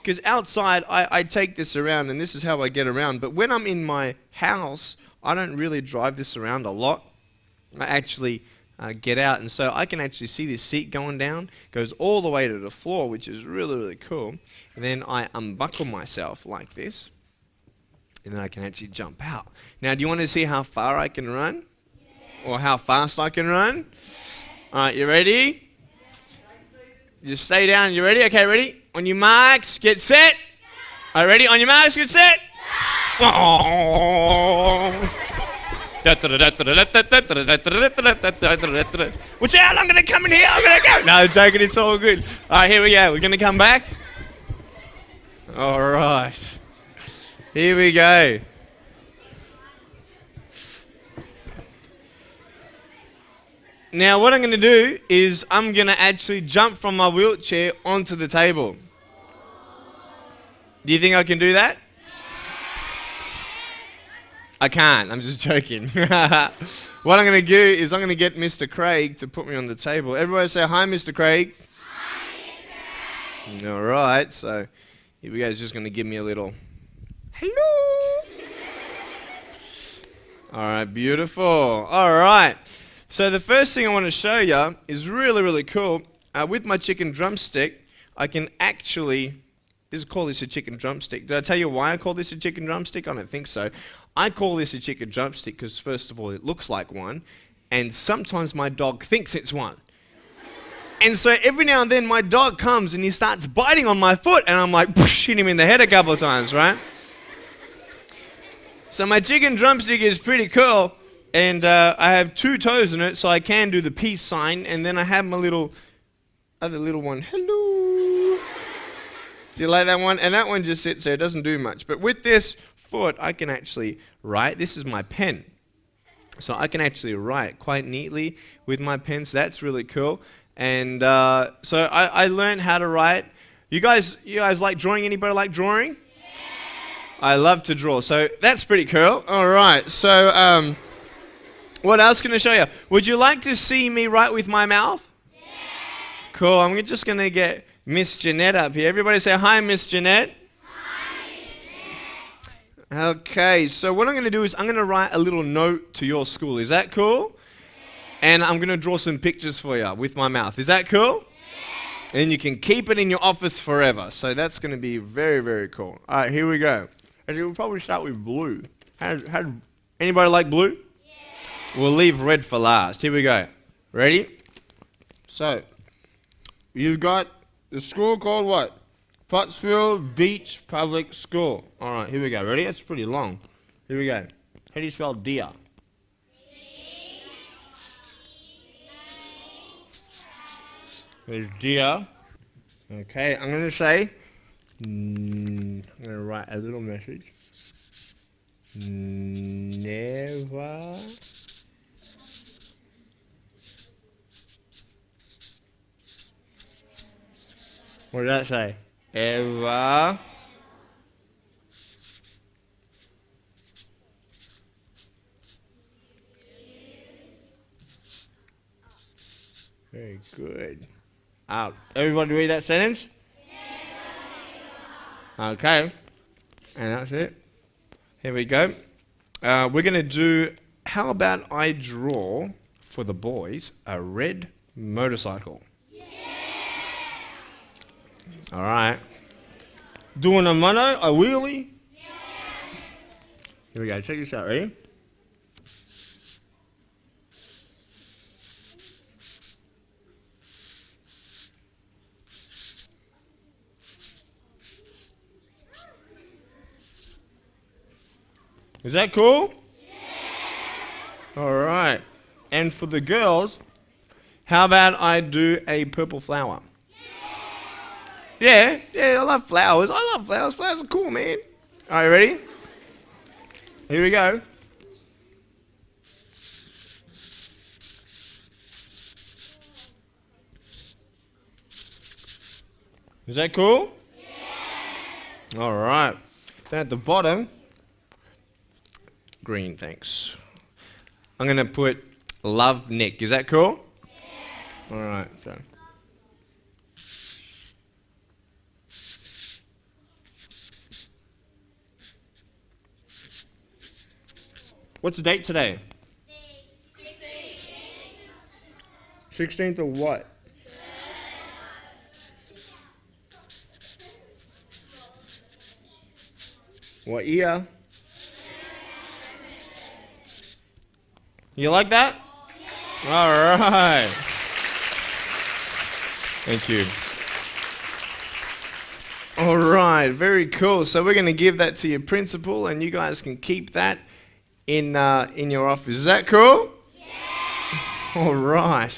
Because outside, I take this around, and this is how I get around. But when I'm in my house, I don't really drive this around a lot. I actually get out, and so I can actually see this seat going down, goes all the way to the floor, which is really, really cool. And then I unbuckle myself like this, and then I can actually jump out. Now, do you want to see how far I can run? Yeah. Or how fast I can run? Yeah. Alright, you ready? Yeah. Just stay down. You ready? Okay, ready? On your marks, get set. Alright, ready? On your marks, get set. Watch out, I'm going to come in here, I'm going to go. No, I'm joking, it's all good. Alright, here we go. We're going to come back. Alright. Here we go. Now, what I'm going to do is I'm going to actually jump from my wheelchair onto the table. Do you think I can do that? I can't. I'm just joking. What I'm going to do is I'm going to get Mr. Craig to put me on the table. Everybody say hi, Mr. Craig. Hi, Mr. Craig. All right. So here we go. He's just going to give me a little hello. All right. Beautiful. All right. So the first thing I want to show you is really, really cool. With my chicken drumstick, I can actually... call this a chicken drumstick. Did I tell you why I call this a chicken drumstick? I don't think so. I call this a chicken drumstick because, first of all, it looks like one, and sometimes my dog thinks it's one. And so every now and then my dog comes and he starts biting on my foot, and I'm like, hit him in the head a couple of times, right? So my chicken drumstick is pretty cool. And I have 2 toes in it, so I can do the peace sign. And then I have my other little one. Hello. Do you like that one? And that one just sits there, doesn't do much. But with this foot, I can actually write. This is my pen. So I can actually write quite neatly with my pen. So that's really cool. And so I learned how to write. You guys like drawing? Anybody like drawing? I love to draw. So that's pretty cool. All right. So what else can I show you? Would you like to see me write with my mouth? Cool. I'm just going to get Miss Jeanette up here. Everybody say hi, Miss Jeanette. Okay, so what I'm going to do is I'm going to write a little note to your school. Is that cool? And I'm going to draw some pictures for you with my mouth. Is that cool? And you can keep it in your office forever. So that's going to be very, very cool. All right, here we go. And we'll probably start with blue. Anybody like blue? We'll leave red for last. Here we go. Ready? So, you've got the school called what? Pottsville Beach Public School. Alright, here we go. Ready? That's pretty long. Here we go. How do you spell deer? There's deer. Okay, I'm going to say, I'm going to write a little message. Never what did that say? Ever very good. Out. Everybody read that sentence? Okay. And that's it. Here we go. We're going to do, how about I draw, for the boys, a red motorcycle. Alright. Doing a mono, a wheelie? Here we go, check this out, ready? Is that cool? Alright. And for the girls, how about I do a purple flower? Yeah, I love flowers. I love flowers. Flowers are cool, man. Are you ready? Here we go. Is that cool? Yeah. All right. Then at the bottom, green, thanks. I'm going to put love Nick. Is that cool? Yeah. All right. So. What's the date today? 16th of what? What year? You like that? All right. Thank you. All right, very cool. So we're going to give that to your principal, and you guys can keep that in your office. Is that cool? Yeah. All right.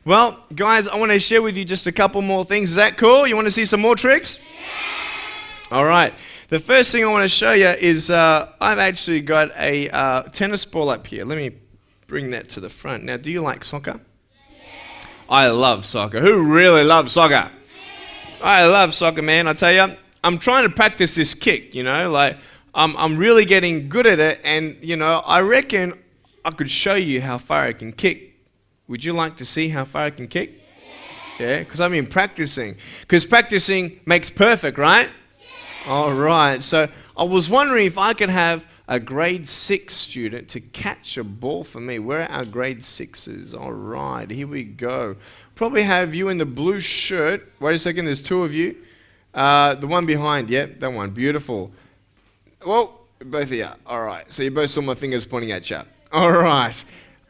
Well, guys, I want to share with you just a couple more things. Is that cool? You want to see some more tricks? Yeah. All right. The first thing I want to show you is I've actually got a tennis ball up here. Let me bring that to the front. Now, do you like soccer? Yeah. I love soccer. Who really loves soccer? Yeah. I love soccer, man. I tell you, I'm trying to practice this kick, you know, like I'm really getting good at it, and you know, I reckon I could show you how far I can kick. Would you like to see how far I can kick? Yeah, because I've been practicing. Because practicing makes perfect, right? Yeah. All right. So I was wondering if I could have a grade 6 student to catch a ball for me. Where are our grade 6s? All right, here we go. Probably have you in the blue shirt. Wait a second, there's 2 of you. The one behind, yep, that one. Beautiful. Well, both of you. All right. So you both saw my fingers pointing at you. All right.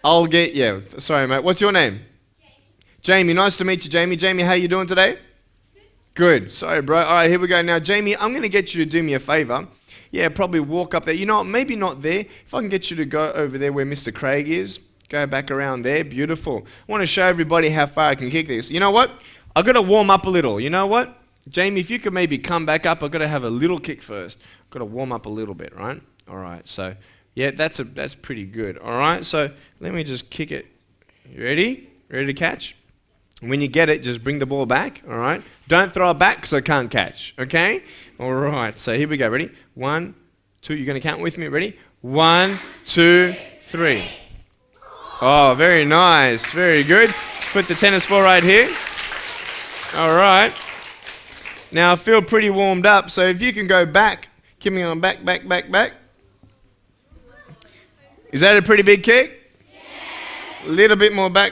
I'll get you. Sorry, mate. What's your name? Jamie. Nice to meet you, Jamie. Jamie, how you doing today? Good. Sorry, bro. All right, here we go. Now, Jamie, I'm going to get you to do me a favor. yeah, probably walk up there. You know what, maybe not there. If I can get you to go over there where Mr. Craig is, go back around there. Beautiful. I want to show everybody how far I can kick this. You know what? I've got to warm up a little. You know what? Jamie, if you could maybe come back up, I've got to have a little kick first. I've got to warm up a little bit, right? All right, so, yeah, that's pretty good. All right, so let me just kick it. You ready? Ready to catch? When you get it, just bring the ball back, all right? Don't throw it back because I can't catch, okay? All right, so here we go. Ready? 1, 2. You're going to count with me. Ready? 1, 2, 3. Oh, very nice. Very good. Put the tennis ball right here. All right. Now, I feel pretty warmed up, so if you can go back, keep me on back. Is that a pretty big kick? A little bit more back.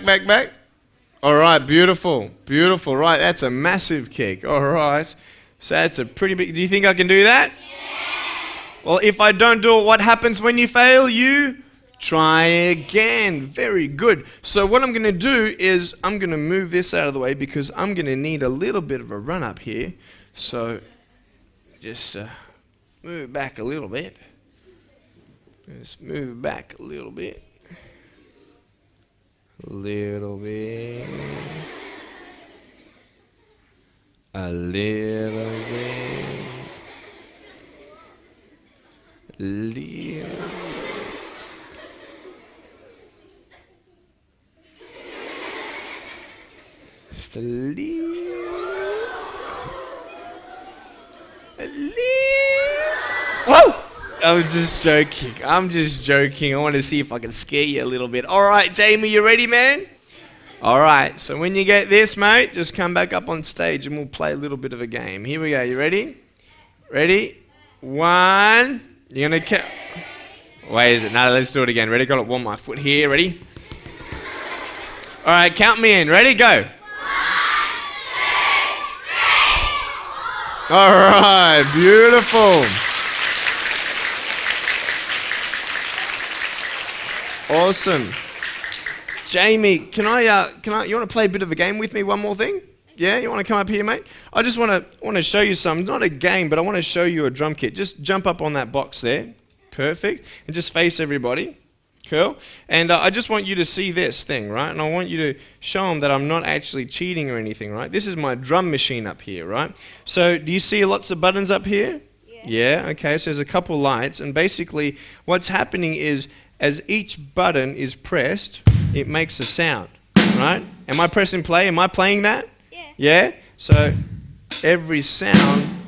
All right, beautiful. Right, that's a massive kick. All right, so that's a pretty big. Do you think I can do that? Well, if I don't do it, what happens when you fail? You try again. Very good. So what I'm going to do is I'm going to move this out of the way because I'm going to need a little bit of a run up here. So just move back a little bit. Just move back a little bit. A little bit. A little bit. Little bit. Just a little. A little. Whoa! I'm just joking. I want to see if I can scare you a little bit. All right, Jamie, you ready, man? All right, so when you get this, mate, just come back up on stage and we'll play a little bit of a game. Here we go. You ready? Ready? 1. You're going to count. Wait, is it? No, let's do it again. Ready? Got to warm my foot here. Ready? All right, count me in. Ready? Go. All right, beautiful. Awesome. Jamie, you want to play a bit of a game with me? One more thing? Yeah, you want to come up here, mate? I just want to show you something. Not a game, but I want to show you a drum kit. Just jump up on that box there. Perfect. And just face everybody. Cool. And I just want you to see this thing, right? And I want you to show them that I'm not actually cheating or anything, right? This is my drum machine up here, right? So do you see lots of buttons up here? Yeah, okay. So there's a couple lights. And basically what's happening is as each button is pressed, it makes a sound, right? Am I pressing play? Am I playing that? Yeah? So every sound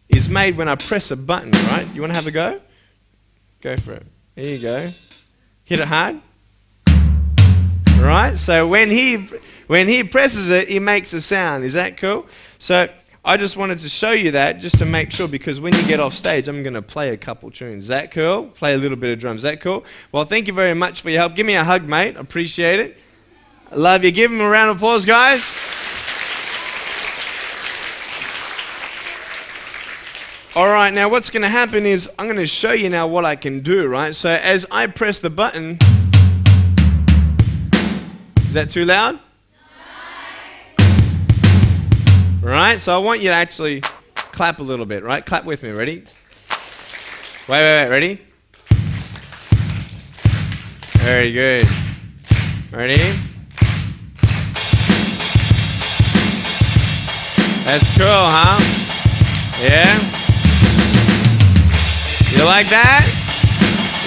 is made when I press a button, right? You want to have a go? Go for it. There you go. Hit it hard. Right? So when he presses it, he makes a sound. Is that cool? So I just wanted to show you that just to make sure, because when you get off stage, I'm going to play a couple tunes. Is that cool? Play a little bit of drums. Is that cool? Well, thank you very much for your help. Give me a hug, mate. Appreciate it. I love you. Give him a round of applause, guys. All right, now what's going to happen is I'm going to show you now what I can do, right? So as I press the button, is that too loud? Right, so I want you to actually clap a little bit, right? Clap with me, ready? Wait, ready? Very good. Ready? That's cool, huh? Yeah? You like that?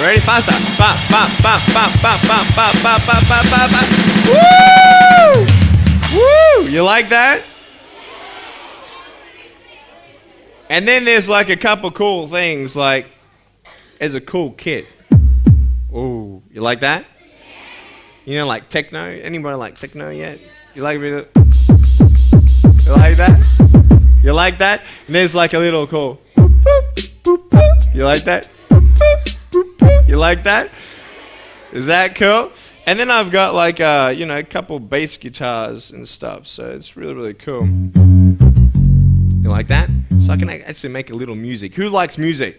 Ready? Faster. Bop, bop, bop, bop, bop, bop, bop, bop, bop, bop, bop, bop. Woo! Woo! You like that? And then there's like a couple cool things, like there's a cool kit. Ooh, you like that? You know, like techno? Anybody like techno yet? You like it? You like that? You like that? And there's like a little cool. You like that? You like that? Is that cool? And then I've got like a couple bass guitars and stuff, so it's really, really cool. You like that? So I can actually make a little music. Who likes music?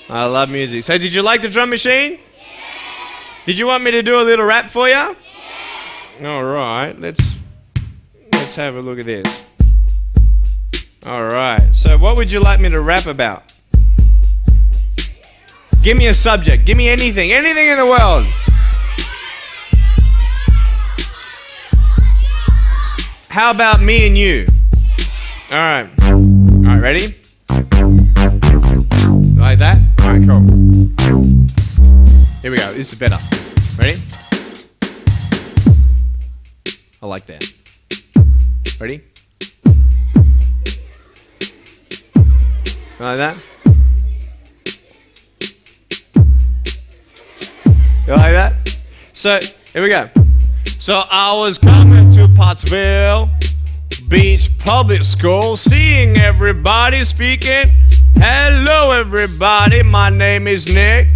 I love music. So did you like the drum machine? Yeah. Did you want me to do a little rap for you? Yeah. All right. Let's have a look at this. All right. So what would you like me to rap about? Give me a subject. Give me anything. Anything in the world. How about me and you? Alright. Alright, ready? Like that? Alright, cool. Here we go. This is better. Ready? I like that. Ready? Like that? You like that? So, here we go. So, I was coming to Pottsville Beach Public School, seeing everybody speaking. Hello, everybody. My name is Nick.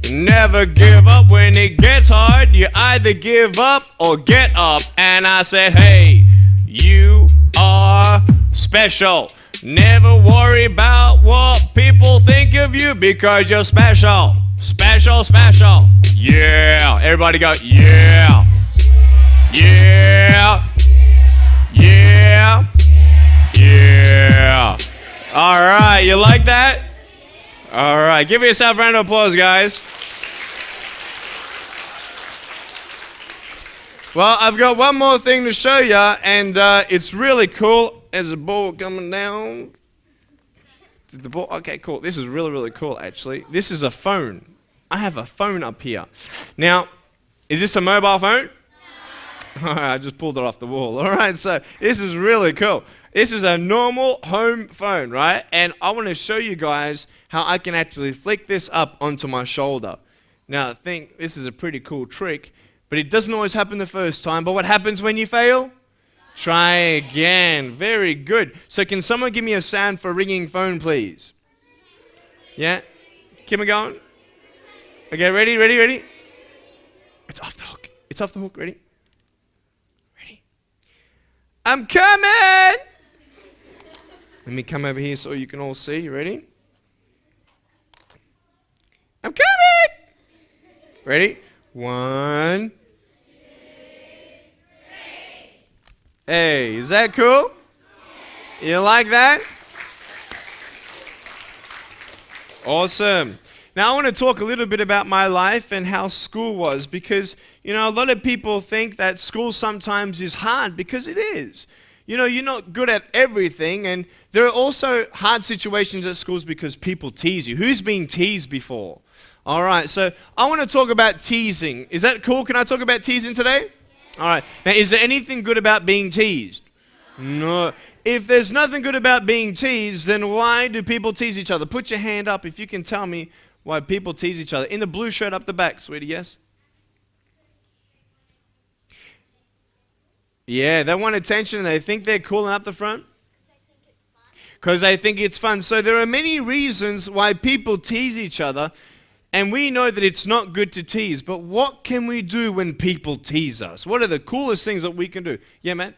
Never give up when it gets hard. You either give up or get up. And I said, hey, you are special. Never worry about what people think of you because you're special. Special, special. Yeah. Everybody go, yeah. Yeah. Yeah. Yeah. All right. You like that? All right. Give yourself a round of applause, guys. Well, I've got one more thing to show you, and it's really cool. There's a ball coming down. The ball. Okay, cool. This is really, really cool, actually. This is a phone. I have a phone up here. Now, is this a mobile phone? No. I just pulled it off the wall. All right, so this is really cool. This is a normal home phone, right? And I want to show you guys how I can actually flick this up onto my shoulder. Now, I think this is a pretty cool trick, but it doesn't always happen the first time. But what happens when you fail? Try again. Very good. So can someone give me a sound for ringing phone, please? Yeah? Keep it going. Okay, ready, ready, ready? It's off the hook. It's off the hook. Ready? Ready? I'm coming! Let me come over here so you can all see. You ready? I'm coming! Ready? 1. Hey, is that cool? You like that? Awesome. Now I want to talk a little bit about my life and how school was, because, you know, a lot of people think that school sometimes is hard, because it is. You know, you're not good at everything, and there are also hard situations at schools because people tease you. Who's been teased before? All right, so I want to talk about teasing. Is that cool? Can I talk about teasing today? All right. Now, is there anything good about being teased? No. If there's nothing good about being teased, then why do people tease each other? Put your hand up if you can tell me why people tease each other. In the blue shirt up the back, sweetie, yes? Yeah, they want attention and they think they're cool and up the front? Because they think it's fun. So there are many reasons why people tease each other, and we know that it's not good to tease. But what can we do when people tease us? What are the coolest things that we can do? Yeah, Matt?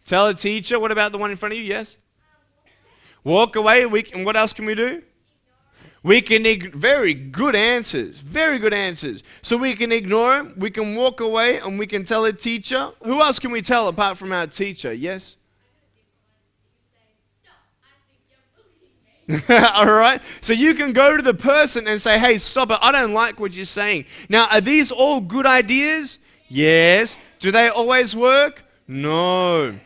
Tell a teacher. What about the one in front of you? Yes? Walk away. And what else can we do? We can very good answers. Very good answers. So we can ignore them. We can walk away, and we can tell a teacher. Who else can we tell apart from our teacher? Yes? All right. So you can go to the person and say, hey, stop it. I don't like what you're saying. Now, are these all good ideas? Yes. Do they always work? No.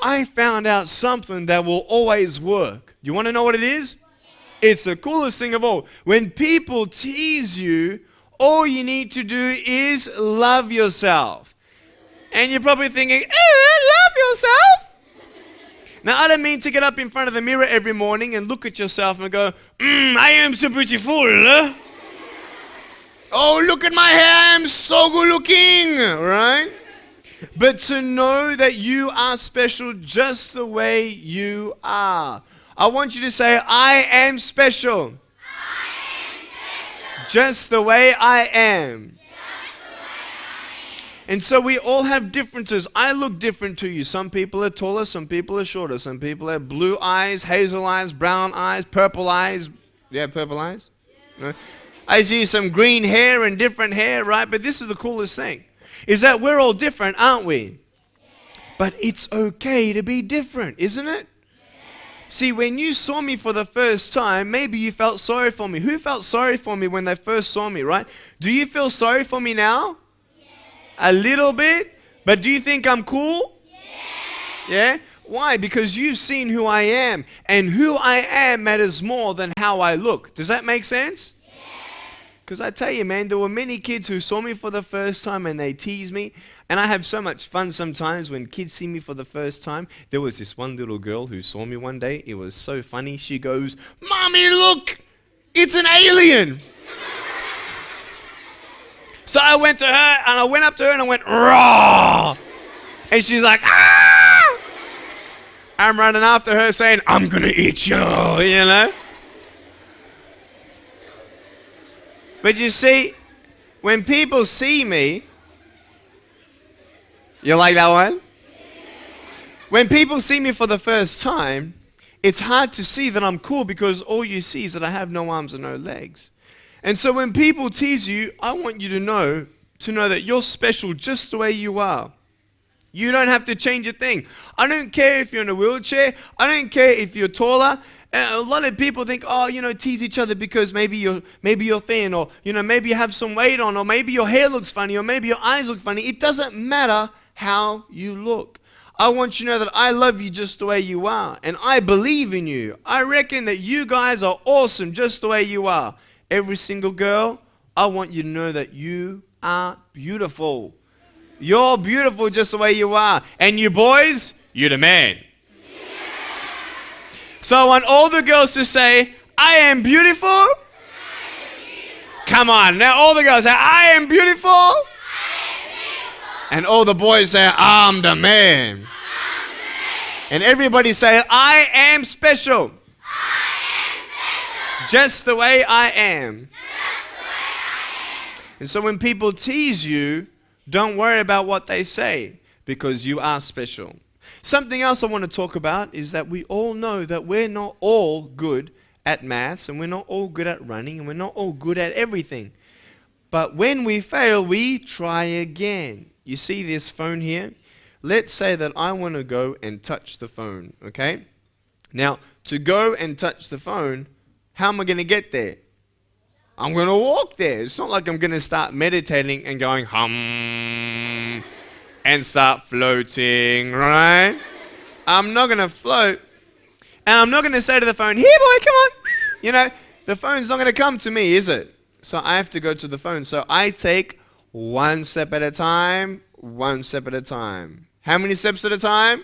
I found out something that will always work. You want to know what it is? It's the coolest thing of all. When people tease you, all you need to do is love yourself. And you're probably thinking, love yourself? Now, I don't mean to get up in front of the mirror every morning and look at yourself and go, I am so beautiful. Oh, look at my hair, I am so good looking. Right? But to know that you are special just the way you are. I want you to say, I am special. I am special. Just the way I am. And so we all have differences. I look different to you. Some people are taller, some people are shorter. Some people have blue eyes, hazel eyes, brown eyes, purple eyes. You have purple eyes? No? I see some green hair and different hair, right? But this is the coolest thing, is that we're all different, aren't we? But it's okay to be different, isn't it? See, when you saw me for the first time, maybe you felt sorry for me. Who felt sorry for me when they first saw me, right? Do you feel sorry for me now? A little bit? But do you think I'm cool? Yeah? Why? Because you've seen who I am. And who I am matters more than how I look. Does that make sense? Because I tell you, man, there were many kids who saw me for the first time and they tease me. And I have so much fun sometimes when kids see me for the first time. There was this one little girl who saw me one day. It was so funny. She goes, "Mommy, look! It's an alien!" So I went to her and I went up to her and I went, "Raw!" And she's like, "Ah!" I'm running after her saying, "I'm going to eat you," you know. But you see, when people see me, you like that one? When people see me for the first time, it's hard to see that I'm cool because all you see is that I have no arms and no legs. And so when people tease you, I want you to know that you're special just the way you are. You don't have to change a thing. I don't care if you're in a wheelchair. I don't care if you're taller. A lot of people think, tease each other because maybe you're thin, or maybe you have some weight on, or maybe your hair looks funny, or maybe your eyes look funny. It doesn't matter how you look. I want you to know that I love you just the way you are, and I believe in you. I reckon that you guys are awesome just the way you are. Every single girl, I want you to know that you are beautiful. You're beautiful just the way you are. And you boys, you're the man. So I want all the girls to say, "I am beautiful." Come on, now all the girls say, "I am beautiful." And all the boys say, "I'm the man." And everybody say, "I am special. Just the way I am." And so when people tease you, don't worry about what they say, because you are special. Something else I want to talk about is that we all know that we're not all good at maths, and we're not all good at running, and we're not all good at everything. But when we fail, we try again. You see this phone here? Let's say that I want to go and touch the phone, okay? Now, to go and touch the phone, how am I going to get there? I'm going to walk there. It's not like I'm going to start meditating and going hum and start floating, right? I'm not going to float. And I'm not going to say to the phone, "Here, boy, come on." The phone's not going to come to me, is it? So I have to go to the phone. So I take one step at a time, one step at a time. How many steps at a time?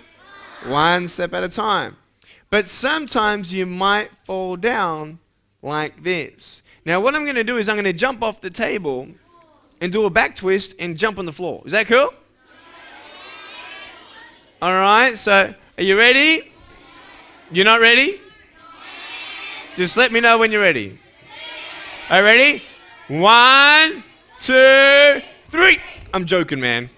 One step at a time. But sometimes you might fall down like this. Now what I'm going to do is I'm going to jump off the table and do a back twist and jump on the floor. Is that cool? Alright, so are you ready? You're not ready? Just let me know when you're ready. Are you ready? 1, 2, 3. I'm joking, man.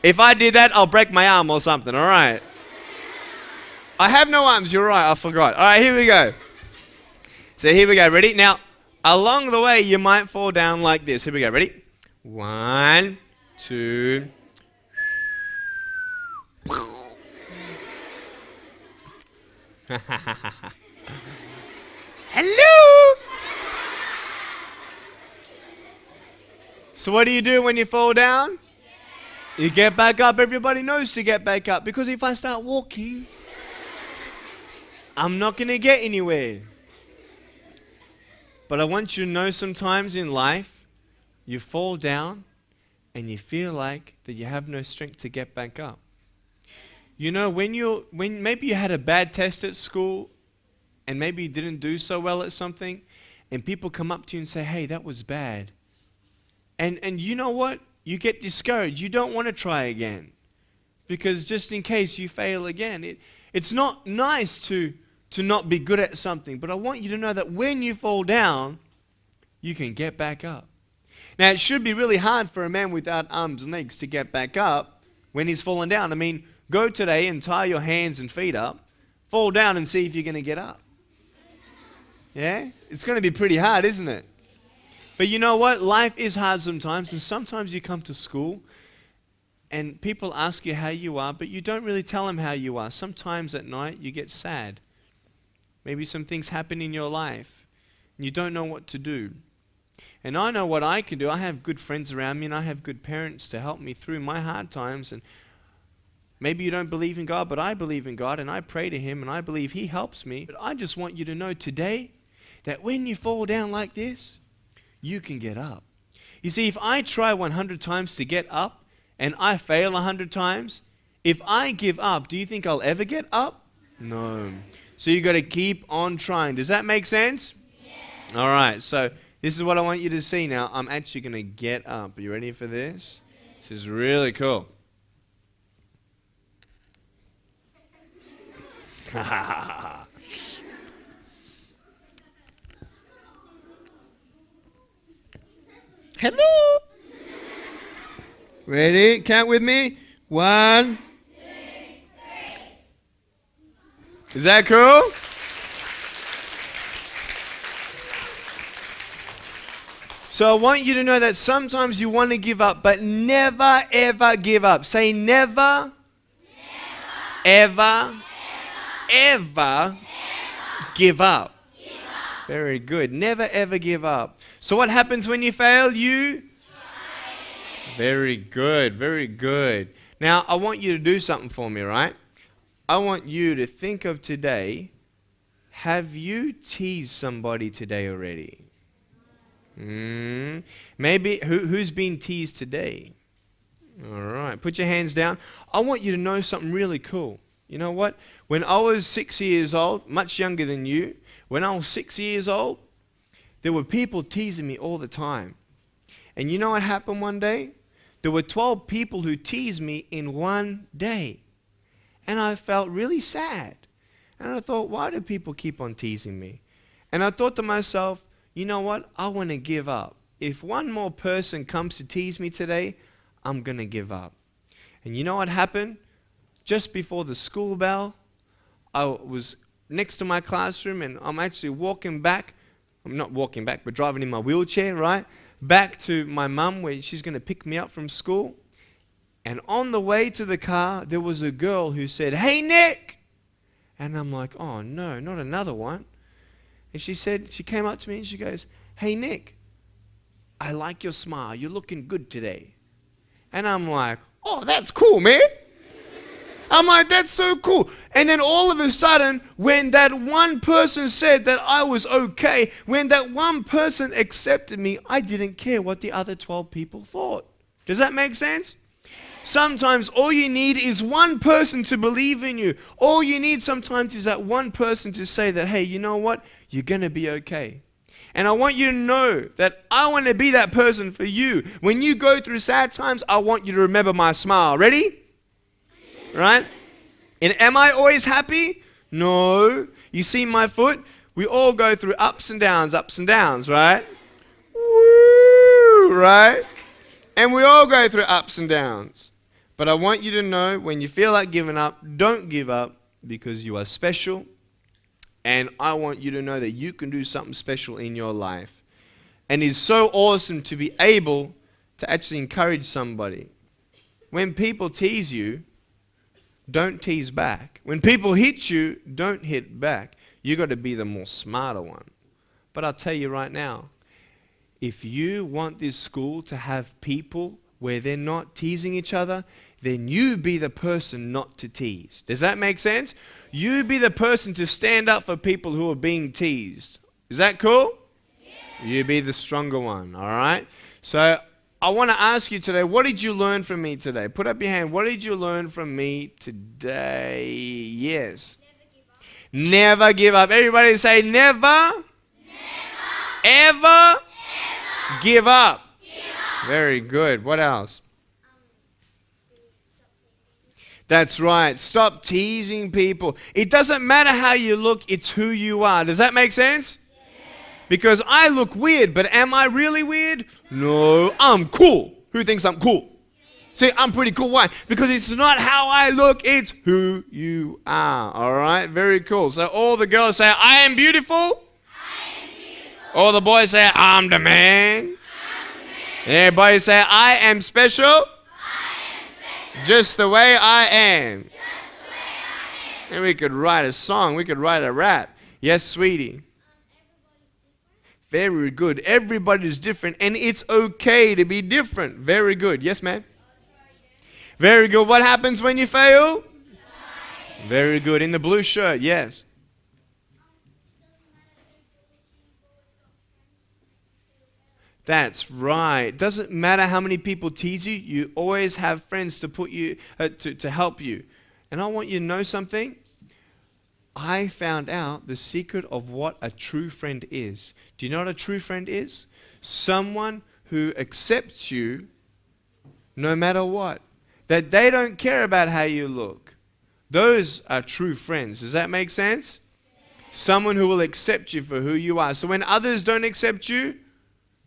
If I did that, I'll break my arm or something, alright? I have no arms, you're right, I forgot. Alright, here we go. So here we go, ready? Now, along the way, you might fall down like this. Here we go, ready? 1, 2. Hello! So what do you do when you fall down? You get back up. Everybody knows to get back up, because if I start walking, I'm not going to get anywhere. But I want you to know, sometimes in life, you fall down and you feel like that you have no strength to get back up. When maybe you had a bad test at school and maybe you didn't do so well at something, and people come up to you and say, "Hey, that was bad." And you know what? You get discouraged. You don't want to try again, because just in case you fail again. It's not nice to not be good at something, but I want you to know that when you fall down, you can get back up. Now, it should be really hard for a man without arms and legs to get back up when he's fallen down. I mean, go today and tie your hands and feet up, fall down and see if you're going to get up. Yeah? It's going to be pretty hard, isn't it? But you know what? Life is hard sometimes, and sometimes you come to school and people ask you how you are, but you don't really tell them how you are. Sometimes at night you get sad. Maybe some things happen in your life, and you don't know what to do. And I know what I can do. I have good friends around me, and I have good parents to help me through my hard times. And maybe you don't believe in God, but I believe in God, and I pray to Him, and I believe He helps me. But I just want you to know today that when you fall down like this, you can get up. You see, if I try 100 times to get up, and I fail 100 times, if I give up, do you think I'll ever get up? No. So you've got to keep on trying. Does that make sense? Yes. All right, so this is what I want you to see now. I'm actually going to get up. Are you ready for this? This is really cool. Hello. Ready? Count with me. 1, 2, 3. Is that cool? So I want you to know that sometimes you want to give up, but never ever give up. Say never, ever, ever give up. Very good. Never ever give up. So what happens when you fail? You? Very good. Very good. Now I want you to do something for me, right? I want you to think of today. Have you teased somebody today already? Maybe who's been teased today? All right. Put your hands down. I want you to know something really cool. You know what? When I was 6 years old, much younger than you, when I was 6 years old, there were people teasing me all the time. And you know what happened one day? There were 12 people who teased me in one day. And I felt really sad. And I thought, why do people keep on teasing me? And I thought to myself, you know what? I want to give up. If one more person comes to tease me today, I'm going to give up. And you know what happened? Just before the school bell, I was next to my classroom, and I'm actually walking back. I'm not walking back, but driving in my wheelchair, right? Back to my mum where she's going to pick me up from school. And on the way to the car, there was a girl who said, "Hey, Nick!" And I'm like, oh no, not another one. And she came up to me and she goes, "Hey, Nick, I like your smile. You're looking good today." And I'm like, oh, that's cool, man. I'm like, that's so cool. And then all of a sudden, when that one person said that I was okay, when that one person accepted me, I didn't care what the other 12 people thought. Does that make sense? Sometimes all you need is one person to believe in you. All you need sometimes is that one person to say that, hey, you know what? You're going to be okay. And I want you to know that I want to be that person for you. When you go through sad times, I want you to remember my smile. Ready? Right? And am I always happy? No. You see my foot? We all go through ups and downs, right? Woo! Right? And we all go through ups and downs. But I want you to know, when you feel like giving up, don't give up, because you are special. And I want you to know that you can do something special in your life. And it's so awesome to be able to actually encourage somebody. When people tease you, don't tease back. When people hit you, don't hit back. You've got to be the more smarter one. But I'll tell you right now, if you want this school to have people where they're not teasing each other, then you be the person not to tease. Does that make sense? You be the person to stand up for people who are being teased. Is that cool? Yeah. You be the stronger one, all right? So I want to ask you today, what did you learn from me today? Put up your hand. What did you learn from me today? Yes. Never give up. Everybody say never. Never. Ever. Give up. Very good. What else? That's right. Stop teasing people. It doesn't matter how you look, it's who you are. Does that make sense? Because I look weird, but am I really weird? No, I'm cool. Who thinks I'm cool? See, I'm pretty cool. Why? Because it's not how I look, it's who you are. Alright? Very cool. So all the girls say, I am beautiful. I am beautiful. All the boys say, I'm the man. And everybody say, I am special. I am special. Just the way I am. And we could write a song. We could write a rap. Yes, sweetie. Very good. Everybody's different, and it's okay to be different. Very good. Yes, ma'am? Very good. What happens when you fail? Very good. In the blue shirt, yes. That's right. Doesn't matter how many people tease you, you always have friends to put you to help you. And I want you to know something. I found out the secret of what a true friend is. Do you know what a true friend is? Someone who accepts you no matter what. That they don't care about how you look. Those are true friends. Does that make sense? Someone who will accept you for who you are. So when others don't accept you,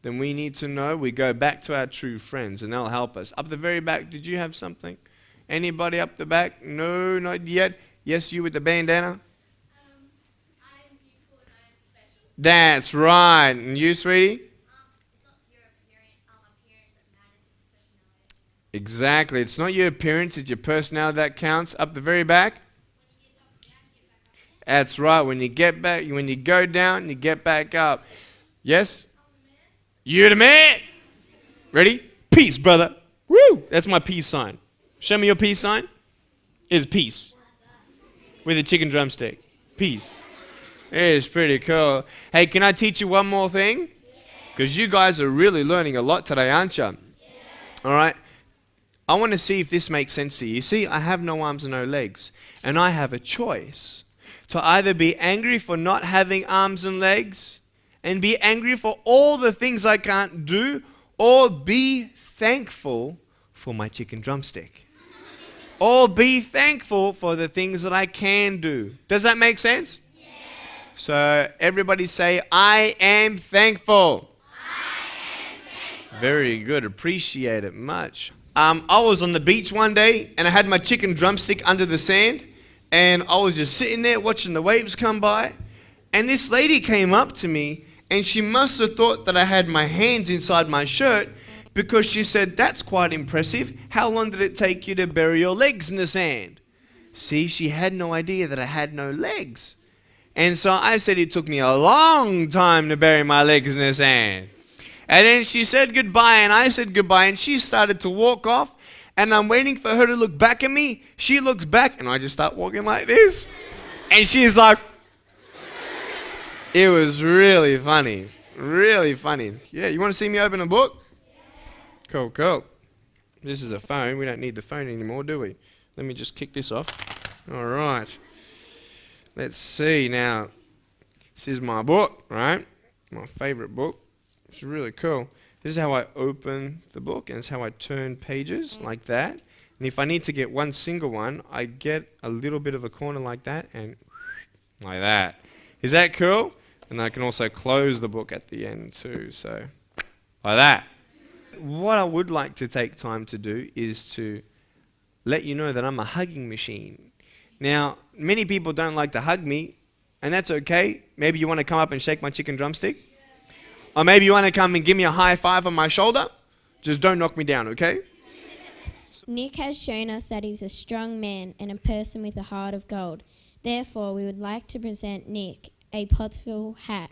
then we need to know. We go back to our true friends and they'll help us. Up the very back, did you have something? Anybody up the back? No, not yet. Yes, you with the bandana? That's right. And you, sweetie? Exactly. It's not your appearance, it's your personality that counts. Up the very back? That's right. When you get back, when you go down, you get back up. Yes? You're the man. Ready? Peace, brother. Woo! That's my peace sign. Show me your peace sign. It's peace. With a chicken drumstick. Peace. It is pretty cool. Hey, can I teach you one more thing? Because you guys are really learning a lot today, aren't you? Alright. I want to see if this makes sense to you. You see, I have no arms and no legs. And I have a choice. To either be angry for not having arms and legs, and be angry for all the things I can't do, or be thankful for my chicken drumstick. Or be thankful for the things that I can do. Does that make sense? Yes. So everybody say, I am thankful. I am thankful. Very good. Appreciate it much. I was on the beach one day and I had my chicken drumstick under the sand, and I was just sitting there watching the waves come by, and this lady came up to me and she must have thought that I had my hands inside my shirt, because she said, that's quite impressive. How long did it take you to bury your legs in the sand? See, she had no idea that I had no legs. And so I said it took me a long time to bury my legs in the sand. And then she said goodbye, and I said goodbye, and she started to walk off, and I'm waiting for her to look back at me. She looks back, and I just start walking like this. And she's like, it was really funny. Really funny. Yeah, you want to see me open a book? Cool, cool. This is a phone. We don't need the phone anymore, do we? Let me just kick this off. All right. Let's see now. This is my book, right? My favorite book. It's really cool. This is how I open the book, and it's how I turn pages like that. And if I need to get one single one, I get a little bit of a corner like that and like that. Is that cool? And I can also close the book at the end too, so like that. What I would like to take time to do is to let you know that I'm a hugging machine. Now, many people don't like to hug me, and that's okay. Maybe you want to come up and shake my chicken drumstick. Or maybe you want to come and give me a high five on my shoulder. Just don't knock me down, okay? Nick has shown us that he's a strong man and a person with a heart of gold. Therefore, we would like to present Nick a Pottsville hat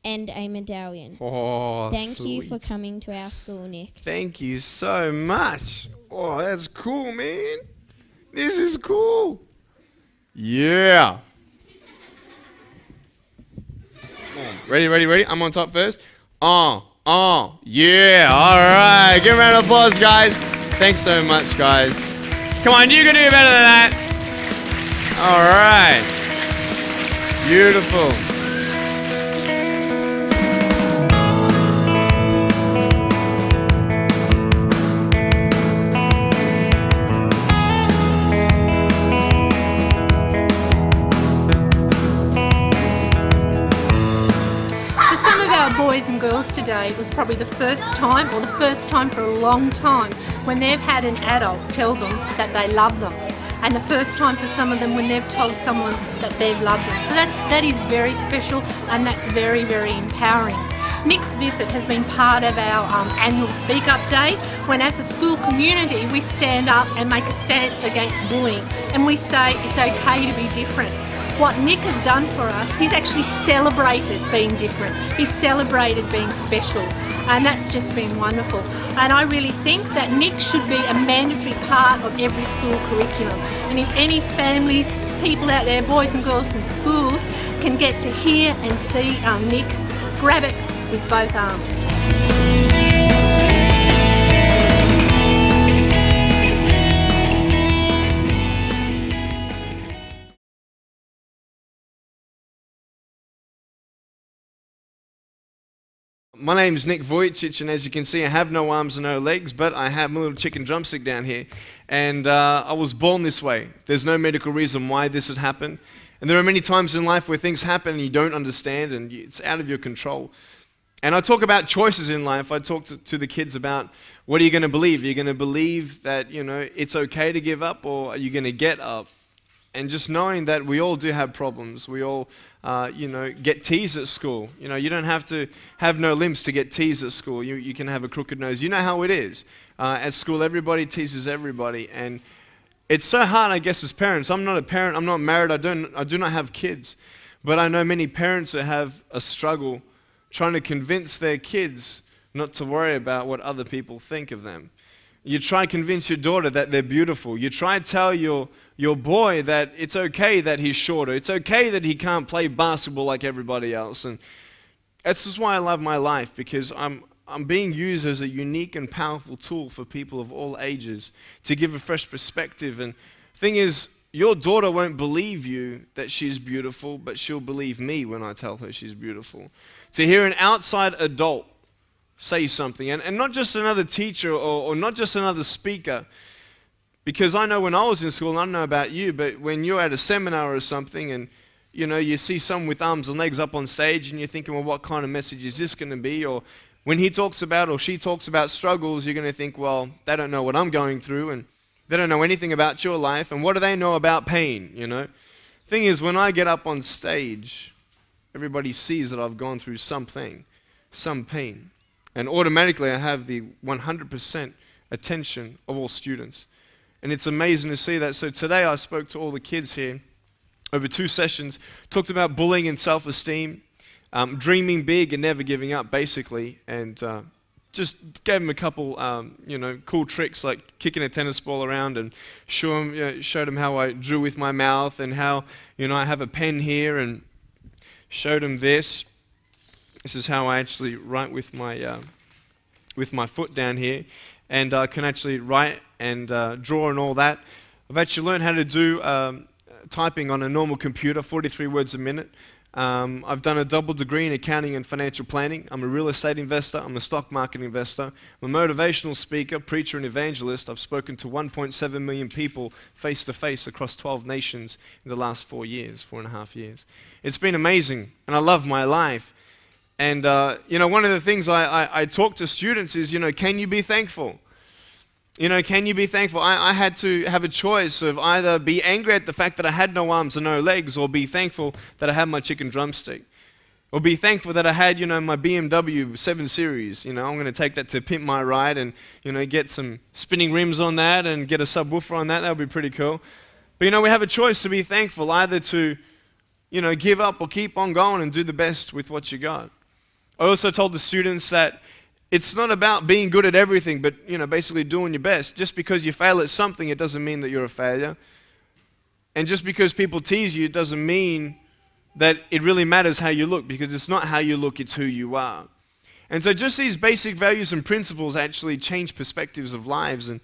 and a medallion. Oh, Thank sweet. you for coming to our school, Nick. Thank you so much. Oh, that's cool, man. This is cool. Yeah. Ready, ready, ready? I'm on top first. Yeah. All right. Give a round of applause, guys. Thanks so much, guys. Come on, you can do better than that. All right. Beautiful. Boys and girls today, it was probably the first time, or the first time for a long time, when they've had an adult tell them that they love them. And the first time for some of them when they've told someone that they've loved them. So that is very special, and that's very, very empowering. Nick's visit has been part of our annual Speak Up Day, when as a school community we stand up and make a stance against bullying, and we say it's okay to be different. What Nick has done for us, he's actually celebrated being different. He's celebrated being special, and that's just been wonderful. And I really think that Nick should be a mandatory part of every school curriculum. And if any families, people out there, boys and girls in schools, can get to hear and see Nick, grab it with both arms. My name's Nick Vujicic, and as you can see, I have no arms and no legs, but I have my little chicken drumstick down here. And I was born this way. There's no medical reason why this had happened. And there are many times in life where things happen and you don't understand, and it's out of your control. And I talk about choices in life. I talk to the kids about, what are you going to believe? Are you going to believe that, it's okay to give up, or are you going to get up? And just knowing that we all do have problems. We all, get teased at school. You don't have to have no limbs to get teased at school. You can have a crooked nose. You know how it is. At school, everybody teases everybody. And it's so hard, I guess, as parents. I'm not a parent. I'm not married. I do not have kids. But I know many parents that have a struggle trying to convince their kids not to worry about what other people think of them. You try to convince your daughter that they're beautiful. You try to tell your boy that it's okay that he's shorter. It's okay that he can't play basketball like everybody else. And that's just why I love my life, because I'm being used as a unique and powerful tool for people of all ages to give a fresh perspective. And the thing is, your daughter won't believe you that she's beautiful, but she'll believe me when I tell her she's beautiful. To hear an outside adult say something, and not just another teacher or not just another speaker, because I know when I was in school, and I don't know about you, but when you're at a seminar or something and you see someone with arms and legs up on stage and you're thinking, well, what kind of message is this going to be? Or when he talks about or she talks about struggles, you're going to think, well, they don't know what I'm going through, and they don't know anything about your life, and what do they know about pain? Thing is, when I get up on stage, everybody sees that I've gone through something, some pain. And automatically I have the 100% attention of all students. And it's amazing to see that. So today I spoke to all the kids here over 2 sessions, talked about bullying and self-esteem, dreaming big and never giving up, basically. And just gave them a couple, cool tricks like kicking a tennis ball around, and showed them how I drew with my mouth, and how, I have a pen here, and showed them this. This is how I actually write with my foot down here, and I can actually write and draw and all that. I've actually learned how to do typing on a normal computer, 43 words a minute. I've done a double degree in accounting and financial planning. I'm a real estate investor. I'm a stock market investor. I'm a motivational speaker, preacher, and evangelist. I've spoken to 1.7 million people face-to-face across 12 nations in the last 4.5 years. It's been amazing, and I love my life. And, one of the things I talk to students is, can you be thankful? Can you be thankful? I had to have a choice of either be angry at the fact that I had no arms and no legs, or be thankful that I had my chicken drumstick. Or be thankful that I had, my BMW 7 Series. I'm going to take that to pimp my ride and, get some spinning rims on that and get a subwoofer on that. That would be pretty cool. But, we have a choice to be thankful, either to, give up or keep on going and do the best with what you got. I also told the students that it's not about being good at everything, but, basically doing your best. Just because you fail at something, it doesn't mean that you're a failure. And just because people tease you, it doesn't mean that it really matters how you look, because it's not how you look, it's who you are. And so just these basic values and principles actually change perspectives of lives. And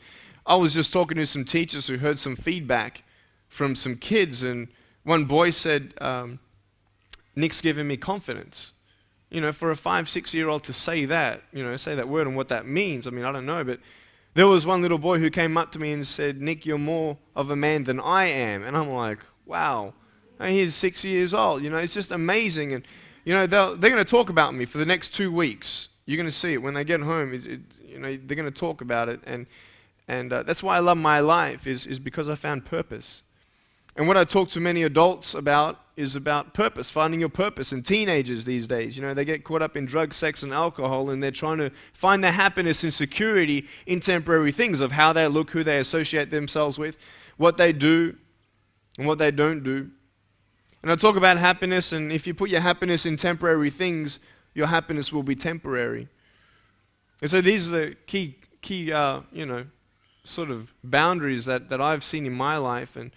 I was just talking to some teachers who heard some feedback from some kids, and one boy said, Nick's given me confidence. For a 5-6-year-old to say that, say that word and what that means, I don't know, but there was one little boy who came up to me and said, Nick, you're more of a man than I am. And I'm like, wow, and he's 6 years old, it's just amazing. And, they're going to talk about me for the next 2 weeks. You're going to see it when they get home. They're going to talk about it. And that's why I love my life, is because I found purpose. And what I talk to many adults about is about purpose, finding your purpose. And teenagers these days, they get caught up in drugs, sex, and alcohol, and they're trying to find their happiness and security in temporary things of how they look, who they associate themselves with, what they do, and what they don't do. And I talk about happiness, and if you put your happiness in temporary things, your happiness will be temporary. And so these are the key sort of boundaries that I've seen in my life, and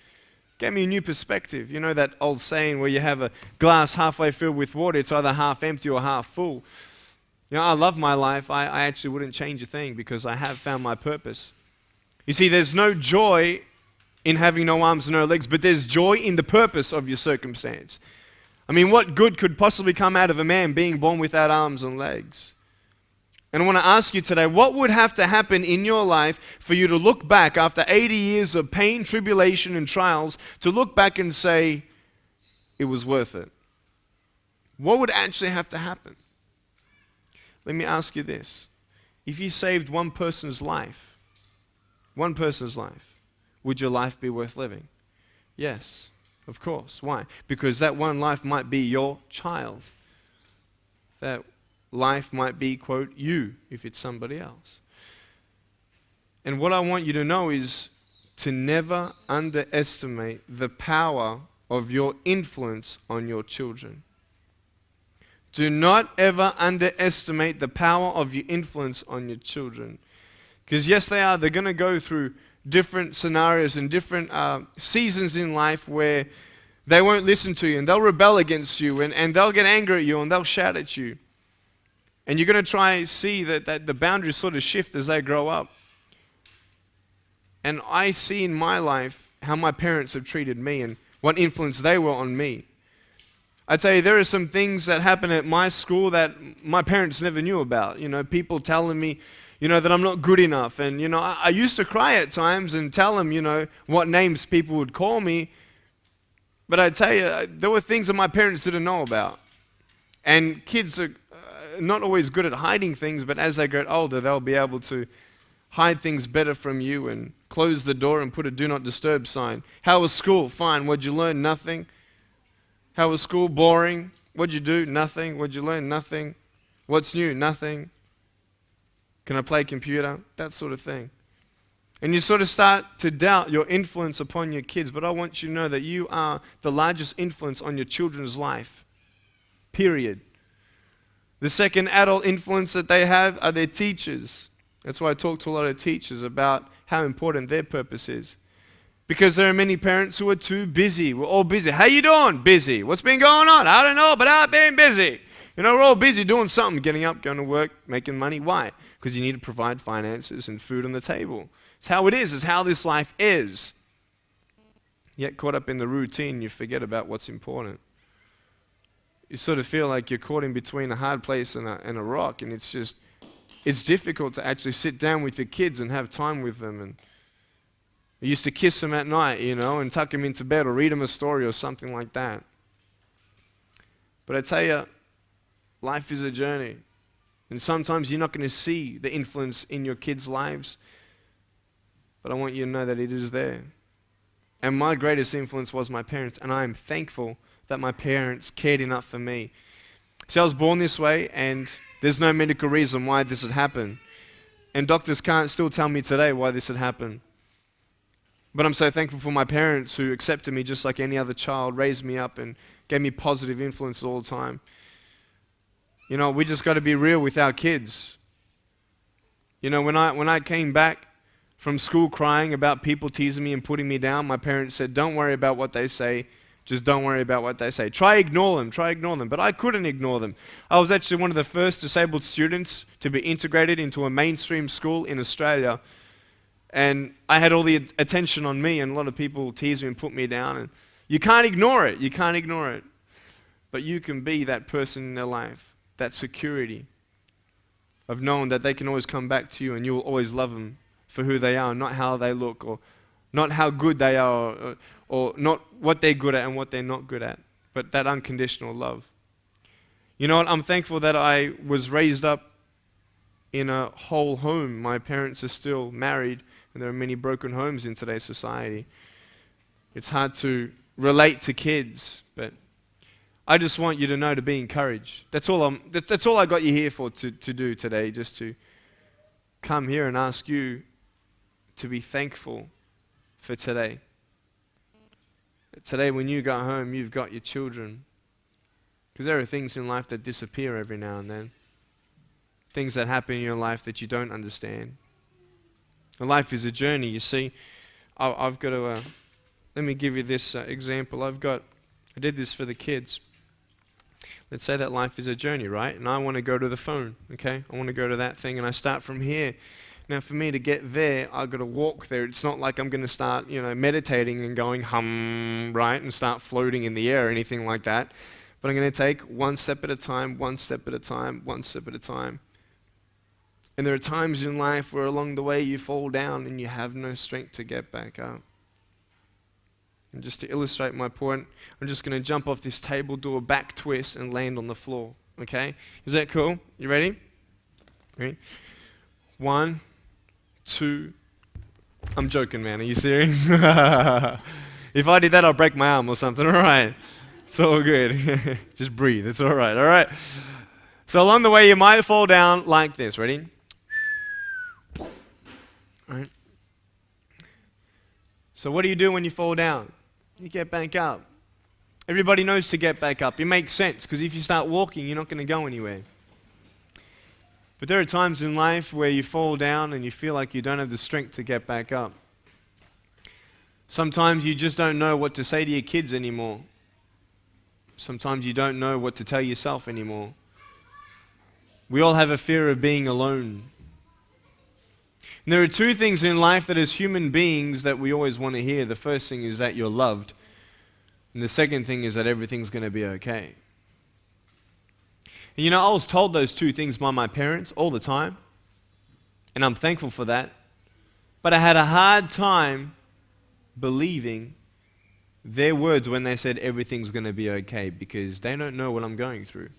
gave me a new perspective. You know that old saying where you have a glass halfway filled with water, it's either half empty or half full. I love my life. I actually wouldn't change a thing because I have found my purpose. You see, there's no joy in having no arms and no legs, but there's joy in the purpose of your circumstance. I mean, what good could possibly come out of a man being born without arms and legs? And I want to ask you today, what would have to happen in your life for you to look back after 80 years of pain, tribulation, and trials, to look back and say, it was worth it? What would actually have to happen? Let me ask you this. If you saved one person's life, would your life be worth living? Yes, of course. Why? Because that one life might be your child. That life might be, quote, you, if it's somebody else. And what I want you to know is to never underestimate the power of your influence on your children. Do not ever underestimate the power of your influence on your children. Because yes, they're going to go through different scenarios and different seasons in life where they won't listen to you, and they'll rebel against you, and they'll get angry at you, and they'll shout at you. And you're going to try and see that the boundaries sort of shift as they grow up. And I see in my life how my parents have treated me and what influence they were on me. I tell you, there are some things that happen at my school that my parents never knew about. People telling me, that I'm not good enough. And, I used to cry at times and tell them, what names people would call me. But I tell you, there were things that my parents didn't know about. And kids are not always good at hiding things, but as they get older, they'll be able to hide things better from you and close the door and put a do not disturb sign. How was school? Fine. What'd you learn? Nothing. How was school? Boring. What'd you do? Nothing. What'd you learn? Nothing. What's new? Nothing. Can I play computer? That sort of thing. And you sort of start to doubt your influence upon your kids, but I want you to know that you are the largest influence on your children's life. Period. The second adult influence that they have are their teachers. That's why I talk to a lot of teachers about how important their purpose is. Because there are many parents who are too busy. We're all busy. How you doing? Busy. What's been going on? I don't know, but I've been busy. We're all busy doing something, getting up, going to work, making money. Why? Because you need to provide finances and food on the table. It's how it is. It's how this life is. Yet caught up in the routine, you forget about what's important. You sort of feel like you're caught in between a hard place and a rock, and it's difficult to actually sit down with your kids and have time with them. And I used to kiss them at night, and tuck them into bed or read them a story or something like that. But I tell you, life is a journey. And sometimes you're not going to see the influence in your kids' lives. But I want you to know that it is there. And my greatest influence was my parents. And I am thankful that my parents cared enough for me. See, I was born this way, and there's no medical reason why this had happened. And doctors can't still tell me today why this had happened. But I'm so thankful for my parents who accepted me just like any other child, raised me up, and gave me positive influence all the time. We just got to be real with our kids. When I came back from school crying about people teasing me and putting me down, my parents said, don't worry about what they say. Just don't worry about what they say. Try ignore them. But I couldn't ignore them. I was actually one of the first disabled students to be integrated into a mainstream school in Australia. And I had all the attention on me, and a lot of people teased me and put me down. And you can't ignore it. But you can be that person in their life. That security of knowing that they can always come back to you and you will always love them for who they are, not how they look, or not how good they are, or not what they're good at and what they're not good at, but that unconditional love. You know what? I'm thankful that I was raised up in a whole home. My parents are still married, and there are many broken homes in today's society. It's hard to relate to kids, but I just want you to know to be encouraged. That's all I got you here for to do today, just to come here and ask you to be thankful for today. Today when you go home, you've got your children. Because there are things in life that disappear every now and then. Things that happen in your life that you don't understand. And life is a journey, you see. I've got to, let me give you this example. I did this for the kids. Let's say that life is a journey, right? And I want to go to the phone, okay? I want to go to that thing, and I start from here. Now, for me to get there, I've got to walk there. It's not like I'm going to start, meditating and going hum, right, and start floating in the air or anything like that. But I'm going to take one step at a time, one step at a time, one step at a time. And there are times in life where along the way you fall down and you have no strength to get back up. And just to illustrate my point, I'm just going to jump off this table, do a back twist, and land on the floor. Okay? Is that cool? You ready? Ready? 1, 2. I'm joking, man. Are you serious? If I did that, I'll break my arm or something. All right. It's all good. Just breathe. It's all right. All right. So along the way, you might fall down like this. Ready? All right. So what do you do when you fall down? You get back up. Everybody knows to get back up. It makes sense, because if you start walking, you're not going to go anywhere. But there are times in life where you fall down and you feel like you don't have the strength to get back up. Sometimes you just don't know what to say to your kids anymore. Sometimes you don't know what to tell yourself anymore. We all have a fear of being alone. And there are two things in life that as human beings that we always want to hear. The first thing is that you're loved. And the second thing is that everything's going to be okay. And I was told those two things by my parents all the time. And I'm thankful for that. But I had a hard time believing their words when they said everything's going to be okay, because they don't know what I'm going through.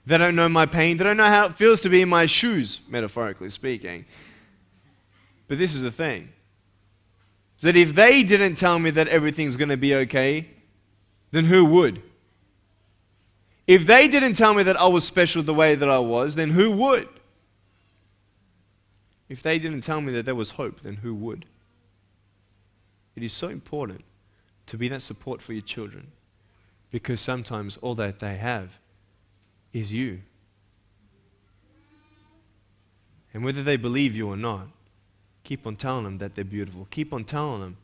They don't know my pain. They don't know how it feels to be in my shoes, metaphorically speaking. But this is the thing. Is that if they didn't tell me that everything's going to be okay, then who would? If they didn't tell me that I was special the way that I was, then who would? If they didn't tell me that there was hope, then who would? It is so important to be that support for your children, because sometimes all that they have is you. And whether they believe you or not, keep on telling them that they're beautiful. Keep on telling them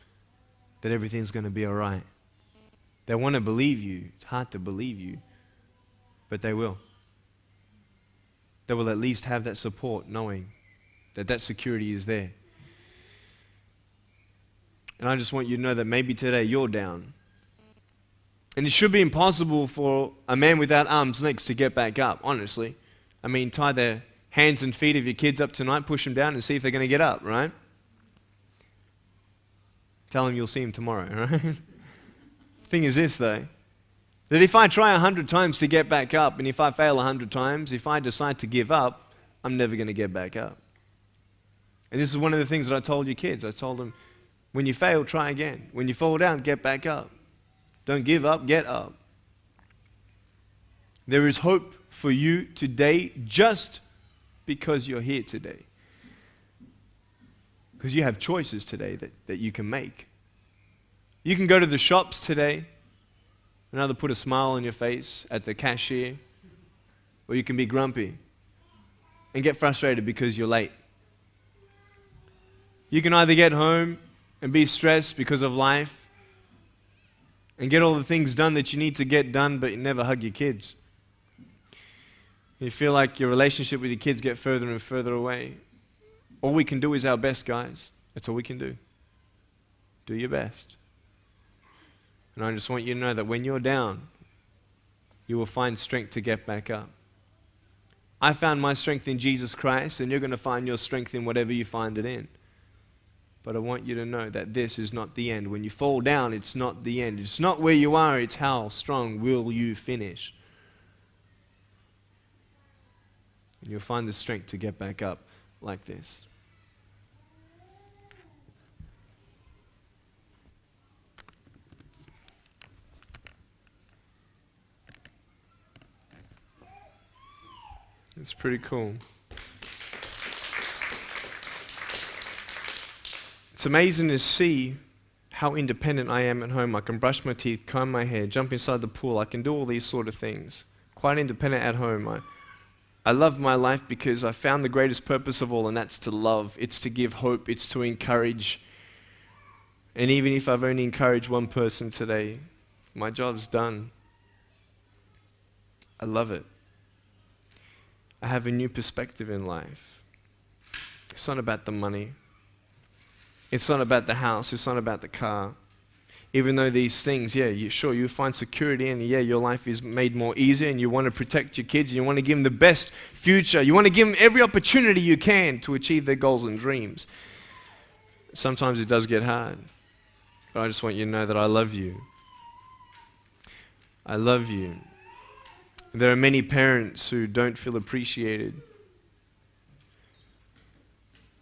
that everything's going to be alright. They want to believe you. It's hard to believe you, but they will. They will at least have that support, knowing that that security is there. And I just want you to know that maybe today you're down. And it should be impossible for a man without arms and legs to get back up, honestly. I mean, tie the hands and feet of your kids up tonight, push them down and see if they're going to get up, right? Tell them you'll see them tomorrow, right? Thing is this, though, that if I try 100 times to get back up, and if I fail 100 times, if I decide to give up, I'm never going to get back up. And this is one of the things that I told your kids. I told them, when you fail, try again. When you fall down, get back up. Don't give up, get up. There is hope for you today just because you're here today. Because you have choices today that you can make. You can go to the shops today and either put a smile on your face at the cashier, or you can be grumpy and get frustrated because you're late. You can either get home and be stressed because of life and get all the things done that you need to get done, but you never hug your kids. You feel like your relationship with your kids get further and further away. All we can do is our best, guys. That's all we can do. Do your best. And I just want you to know that when you're down, you will find strength to get back up. I found my strength in Jesus Christ, and you're going to find your strength in whatever you find it in. But I want you to know that this is not the end. When you fall down, it's not the end. It's not where you are, it's how strong will you finish. And you'll find the strength to get back up like this. It's pretty cool. It's amazing to see how independent I am at home. I can brush my teeth, comb my hair, jump inside the pool. I can do all these sort of things. Quite independent at home. I love my life because I found the greatest purpose of all, and that's to love. It's to give hope. It's to encourage. And even if I've only encouraged one person today, my job's done. I love it. I have a new perspective in life. It's not about the money. It's not about the house. It's not about the car. Even though these things, sure, you find security and your life is made more easier and you want to protect your kids and you want to give them the best future. You want to give them every opportunity you can to achieve their goals and dreams. Sometimes it does get hard. But I just want you to know that I love you. I love you. There are many parents who don't feel appreciated.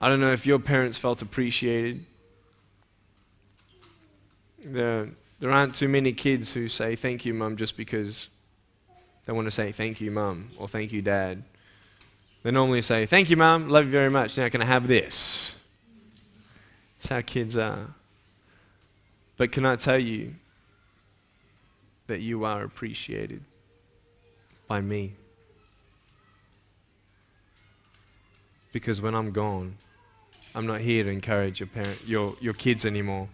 I don't know if your parents felt appreciated. There aren't too many kids who say thank you, Mum, just because they want to say thank you, Mum, or thank you, Dad. They normally say, thank you, Mum, love you very much, now can I have this? That's how kids are. But can I tell you that you are appreciated by me? Because when I'm gone, I'm not here to encourage your kids anymore.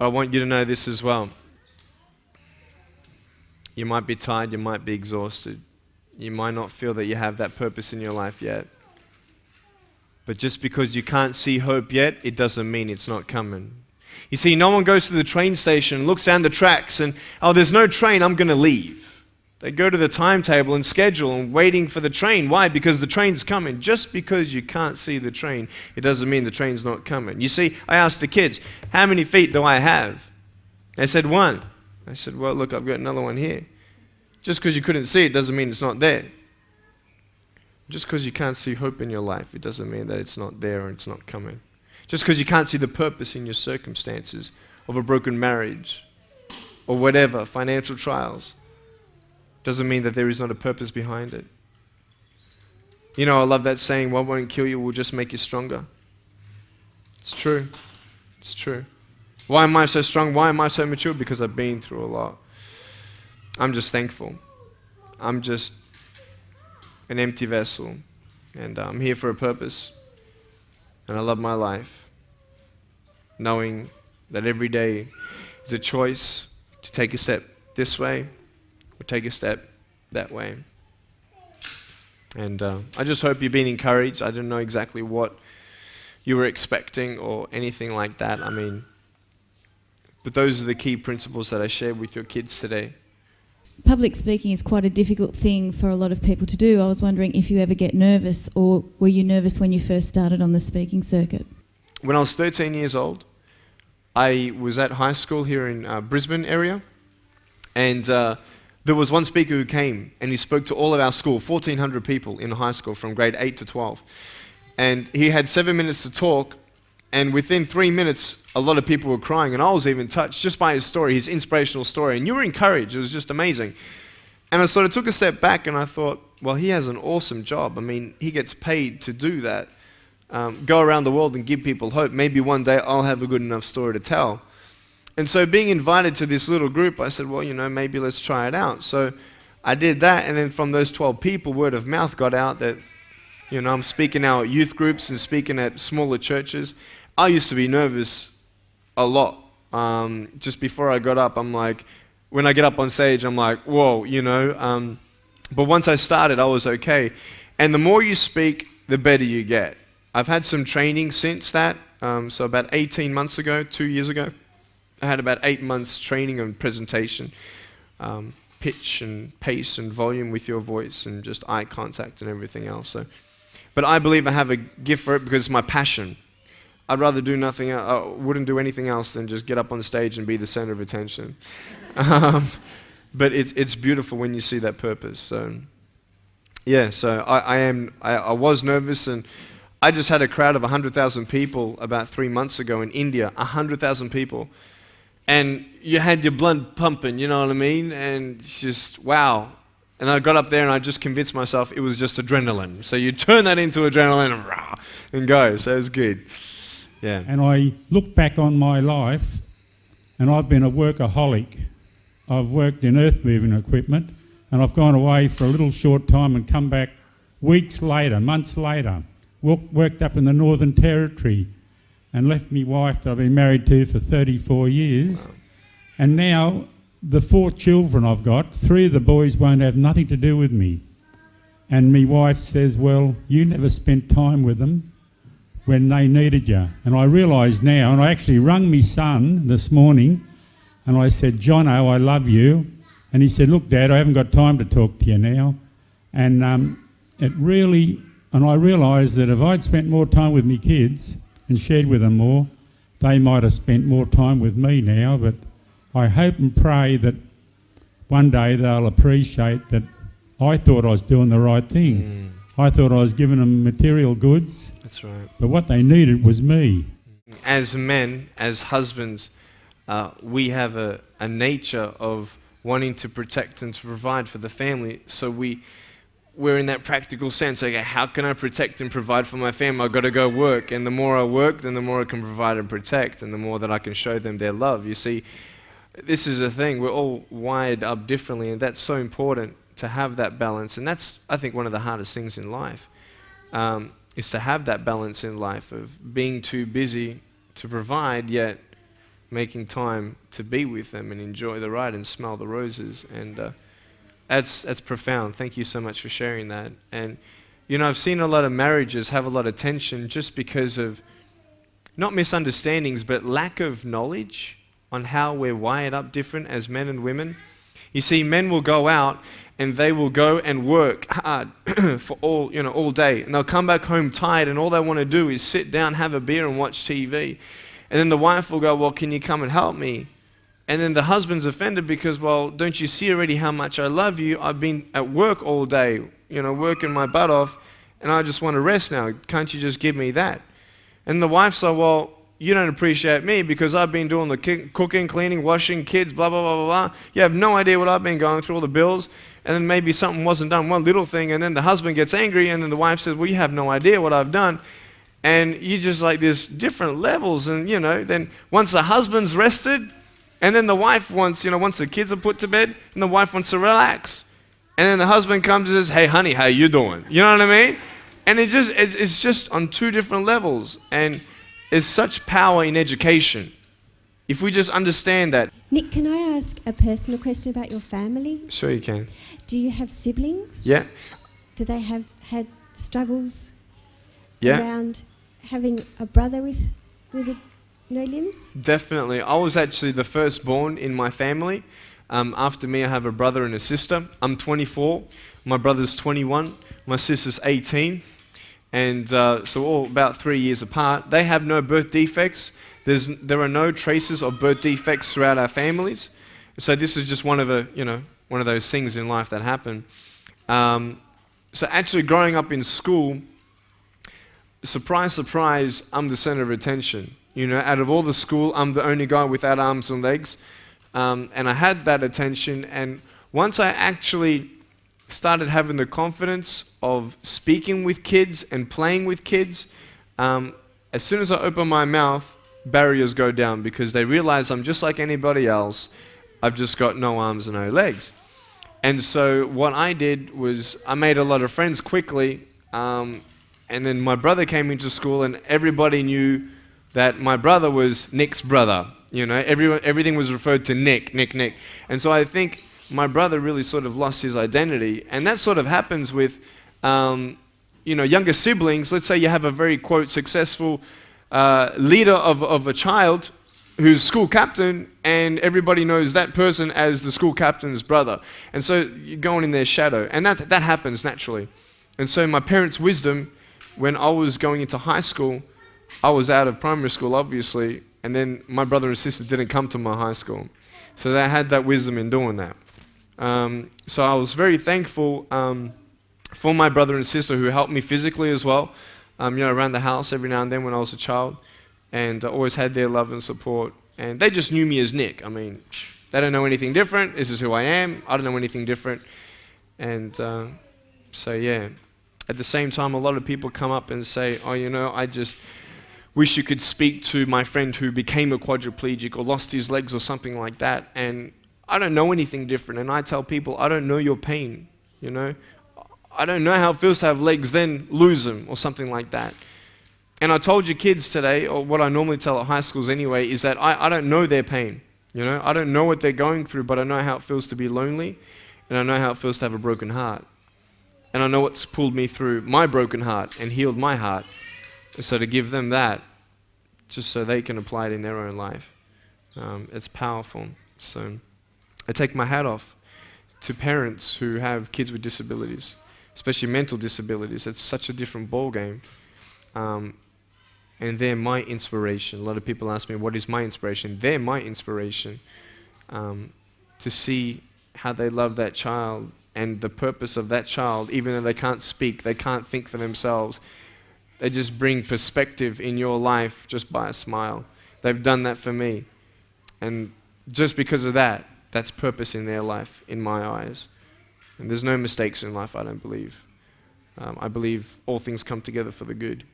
I want you to know this as well. You might be tired, you might be exhausted. You might not feel that you have that purpose in your life yet. But just because you can't see hope yet, it doesn't mean it's not coming. You see, no one goes to the train station, looks down the tracks and, oh, there's no train, I'm going to leave. They go to the timetable and schedule and waiting for the train. Why? Because the train's coming. Just because you can't see the train, it doesn't mean the train's not coming. You see, I asked the kids, how many feet do I have? They said 1. I said, well, look, I've got another one here. Just because you couldn't see it doesn't mean it's not there. Just because you can't see hope in your life, it doesn't mean that it's not there or it's not coming. Just because you can't see the purpose in your circumstances of a broken marriage or whatever, financial trials, doesn't mean that there is not a purpose behind it. You know, I love that saying, what won't kill you will just make you stronger. It's true. It's true. Why am I so strong? Why am I so mature? Because I've been through a lot. I'm just thankful. I'm just an empty vessel. And I'm here for a purpose. And I love my life. Knowing that every day is a choice to take a step this way or take a step that way. And I just hope you've been encouraged. I don't know exactly what you were expecting or anything like that. I mean, but those are the key principles that I shared with your kids today. Public speaking is quite a difficult thing for a lot of people to do. I was wondering if you ever get nervous, or were you nervous when you first started on the speaking circuit? When I was 13 years old, I was at high school here in Brisbane area, and there was one speaker who came and he spoke to all of our school, 1,400 people in high school from grade 8 to 12. And he had 7 minutes to talk, and within 3 minutes, a lot of people were crying, and I was even touched just by his story, his inspirational story. And you were encouraged. It was just amazing. And I sort of took a step back, and I thought, well, he has an awesome job. I mean, he gets paid to do that. Go around the world and give people hope. Maybe one day I'll have a good enough story to tell. And so being invited to this little group, I said, well, you know, maybe let's try it out. So I did that, and then from those 12 people, word of mouth got out that, you know, I'm speaking now at youth groups and speaking at smaller churches. I used to be nervous a lot. Just before I got up, I'm like, when I get up on stage, I'm like, whoa, you know. But once I started, I was okay. And the more you speak, the better you get. I've had some training since that. So about 18 months ago, 2 years ago, I had about 8 months training on presentation, pitch and pace and volume with your voice and just eye contact and everything else. So, but I believe I have a gift for it because it's my passion. I'd rather do nothing else. I wouldn't do anything else than just get up on stage and be the center of attention. But it's beautiful when you see that purpose. So, yeah. So I was nervous, and I just had a crowd of 100,000 people about 3 months ago in India. 100,000 people, and you had your blood pumping. You know what I mean? And it's just wow. And I got up there and I just convinced myself it was just adrenaline. So you turn that into adrenaline and, rah, and go. So it was good. Yeah. And I look back on my life, and I've been a workaholic. I've worked in earth moving equipment, and I've gone away for a little short time and come back weeks later, months later. Worked up in the Northern Territory and left my wife that I've been married to for 34 years. Wow. And now the 4 children I've got, 3 of the boys won't have nothing to do with me. And my wife says, well, you never spent time with them when they needed you. And I realise now, and I actually rung my son this morning, and I said, Jono, I love you. And he said, look, Dad, I haven't got time to talk to you now. And I realised that if I'd spent more time with my kids and shared with them more, they might have spent more time with me now. But I hope and pray that one day they'll appreciate that I thought I was doing the right thing. I thought I was giving them material goods. That's right. But what they needed was me. As men, as husbands, we have a nature of wanting to protect and to provide for the family. So we're in that practical sense. Okay, how can I protect and provide for my family? I've got to go work. And the more I work, then the more I can provide and protect, and the more that I can show them their love. You see, this is the thing. We're all wired up differently, and that's so important to have that balance. And that's, I think, one of the hardest things in life, is to have that balance in life of being too busy to provide, yet making time to be with them and enjoy the ride and smell the roses. And that's profound. Thank you so much for sharing that. And, you know, I've seen a lot of marriages have a lot of tension just because of, not misunderstandings, but lack of knowledge on how we're wired up different as men and women. You see, men will go out and they will go and work hard for all day, and they'll come back home tired, and all they want to do is sit down, have a beer and watch TV. And then the wife will go, well, can you come and help me? And then the husband's offended because, well, don't you see already how much I love you? I've been at work all day, working my butt off, and I just want to rest now. Can't you just give me that? And the wife's like, well, you don't appreciate me because I've been doing the cooking, cleaning, washing, kids, blah, blah, blah, blah, blah. You have no idea what I've been going through, all the bills. And then maybe something wasn't done, one little thing, and then the husband gets angry, and then the wife says, well, you have no idea what I've done. And you just like there's different levels, and then once the husband's rested, and then the wife wants, once the kids are put to bed, and the wife wants to relax. And then the husband comes and says, hey honey, how you doing? You know what I mean? And it's just on 2 different levels. And there's such power in education. If we just understand that. Nick, can I ask a personal question about your family? Sure you can. Do you have siblings? Yeah. Do they have had struggles around having a brother with no limbs? Definitely. I was actually the firstborn in my family. After me, I have a brother and a sister. I'm 24. My brother's 21. My sister's 18. And so all about 3 years apart. They have no birth defects. There are no traces of birth defects throughout our families. So this is just one of those things in life that happen. So actually growing up in school, surprise, surprise, I'm the center of attention. Out of all the school, I'm the only guy without arms and legs. And I had that attention. And once I actually started having the confidence of speaking with kids and playing with kids, as soon as I open my mouth, barriers go down because they realize I'm just like anybody else. I've just got no arms and no legs. And so what I did was I made a lot of friends quickly. And then my brother came into school, and everybody knew that my brother was Nick's brother. Everything was referred to Nick. And so I think my brother really sort of lost his identity. And that sort of happens with, younger siblings. Let's say you have a very, quote, successful leader of a child who's school captain, and everybody knows that person as the school captain's brother. And so you're going in their shadow. And that happens naturally. And so my parents' wisdom, when I was going into high school, I was out of primary school, obviously, and then my brother and sister didn't come to my high school. So they had that wisdom in doing that. So I was very thankful for my brother and sister who helped me physically as well, around the house every now and then when I was a child, and I always had their love and support. And they just knew me as Nick. I mean, they don't know anything different. This is who I am. I don't know anything different. And so yeah, at the same time, a lot of people come up and say, oh, you know, I just wish you could speak to my friend who became a quadriplegic or lost his legs or something like that. And I don't know anything different. And I tell people, I don't know your pain, you know. I don't know how it feels to have legs, then lose them or something like that. And I told your kids today, or what I normally tell at high schools anyway, is that I don't know their pain. You know, I don't know what they're going through, but I know how it feels to be lonely, and I know how it feels to have a broken heart. And I know what's pulled me through my broken heart and healed my heart. And so to give them that, just so they can apply it in their own life, it's powerful. So I take my hat off to parents who have kids with disabilities, especially mental disabilities. It's such a different ball game. And they're my inspiration. A lot of people ask me, what is my inspiration? They're my inspiration, to see how they love that child and the purpose of that child, even though they can't speak, they can't think for themselves. They just bring perspective in your life just by a smile. They've done that for me. And just because of that, that's purpose in their life, in my eyes. And there's no mistakes in life, I don't believe. I believe all things come together for the good.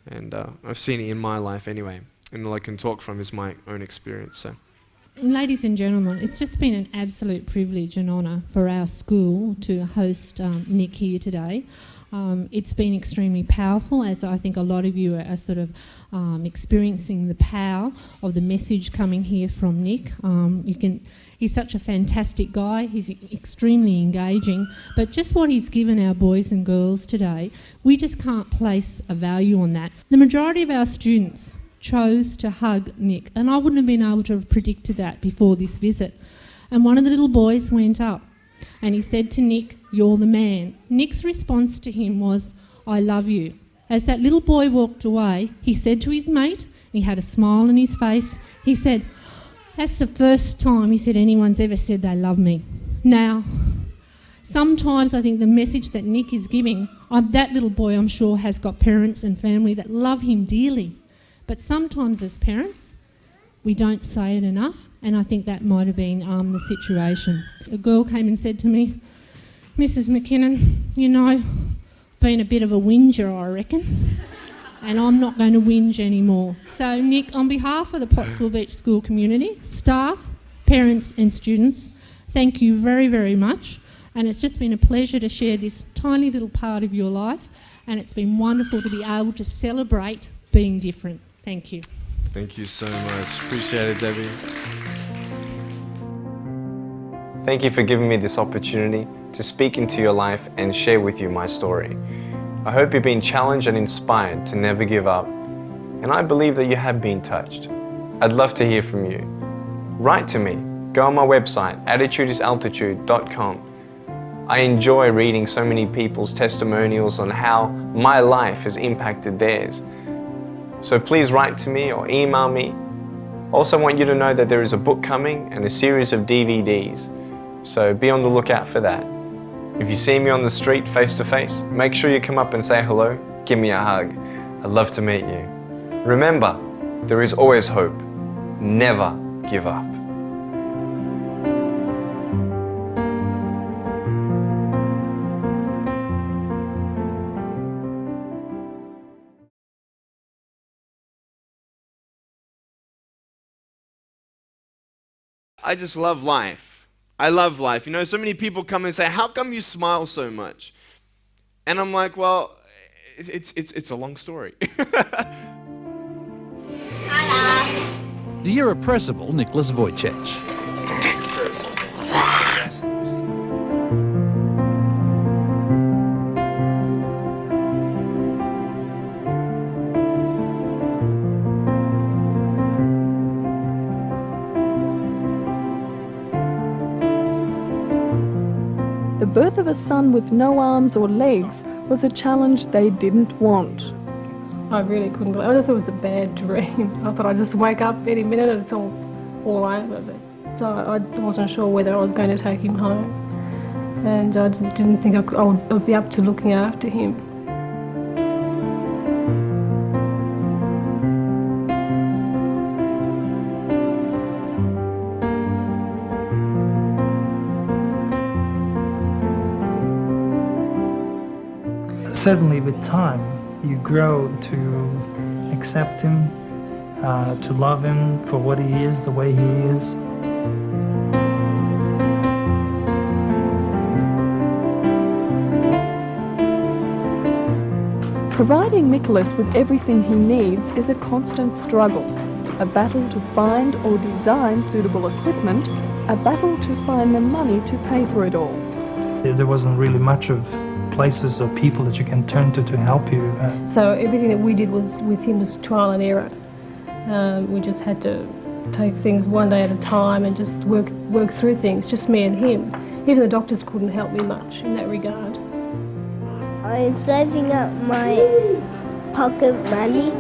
And I've seen it in my life anyway. And all I can talk from is my own experience. So. Ladies and gentlemen, it's just been an absolute privilege and honour for our school to host Nick here today. It's been extremely powerful, as I think a lot of you are sort of experiencing the power of the message coming here from Nick. He's such a fantastic guy, he's extremely engaging, but just what he's given our boys and girls today, we just can't place a value on that. The majority of our students chose to hug Nick, and I wouldn't have been able to have predicted that before this visit. And one of the little boys went up and he said to Nick, "You're the man." Nick's response to him was, "I love you." As that little boy walked away, he said to his mate, he had a smile on his face, he said, "That's the first time," he said, "anyone's ever said they love me." Now, sometimes I think the message that Nick is giving, that little boy I'm sure has got parents and family that love him dearly. But sometimes as parents, we don't say it enough, and I think that might have been the situation. A girl came and said to me, "Mrs. McKinnon, you know, been a bit of a whinger, I reckon, and I'm not going to whinge anymore." So Nick, on behalf of the Pottsville Beach School community, staff, parents and students, thank you very, very much. And it's just been a pleasure to share this tiny little part of your life, and it's been wonderful to be able to celebrate being different. Thank you. Thank you so much. Appreciate it, Debbie. Thank you for giving me this opportunity to speak into your life and share with you my story. I hope you've been challenged and inspired to never give up, and I believe that you have been touched. I'd love to hear from you. Write to me. Go on my website, attitudesaltitude.com. I enjoy reading so many people's testimonials on how my life has impacted theirs. So please write to me or email me. Also want you to know that there is a book coming and a series of DVDs. So be on the lookout for that. If you see me on the street face to face, make sure you come up and say hello, give me a hug. I'd love to meet you. Remember, there is always hope. Never give up. I just love life. I love life. You know, so many people come and say, "How come you smile so much?" And I'm like, well, it's a long story. The irrepressible Nicholas Wojciech. The birth of a son with no arms or legs was a challenge they didn't want. I really couldn't believe it. I just thought it was a bad dream. I thought I'd just wake up any minute and it's all over. So I wasn't sure whether I was going to take him home. And I didn't think I would be up to looking after him. certainly with time you grow to accept him, to love him for what he is, the way he is. Providing Nicholas with everything he needs is a constant struggle. A battle to find or design suitable equipment, a battle to find the money to pay for it all. There wasn't really much of places or people that you can turn to help you. So everything that we did was with him was trial and error. We just had to take things one day at a time and just work through things, just me and him. Even the doctors couldn't help me much in that regard. I'm saving up my pocket money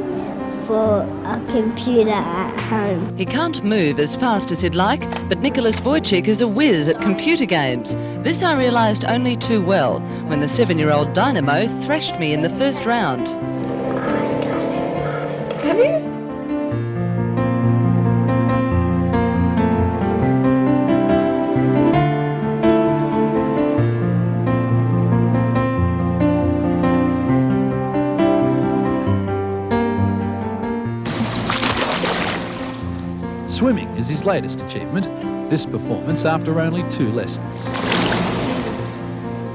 for a computer at home. He can't move as fast as he'd like, but Nicholas Wojcik is a whiz at computer games. This I realised only too well when the 7-year-old Dynamo thrashed me in the first round. Have you? Swimming is his latest achievement, this performance after only 2 lessons.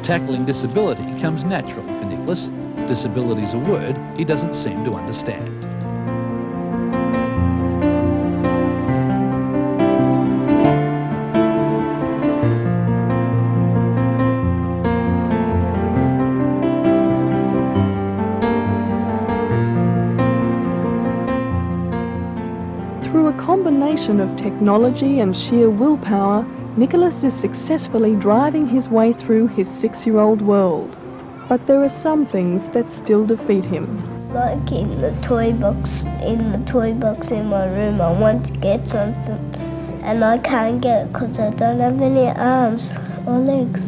Tackling disability comes naturally for Nicholas. Disability's a word he doesn't seem to understand. Through a combination of technology and sheer willpower, Nicholas is successfully driving his way through his 6-year-old world. But there are some things that still defeat him. Like in the toy box in my room, I want to get something and I can't get it because I don't have any arms or legs.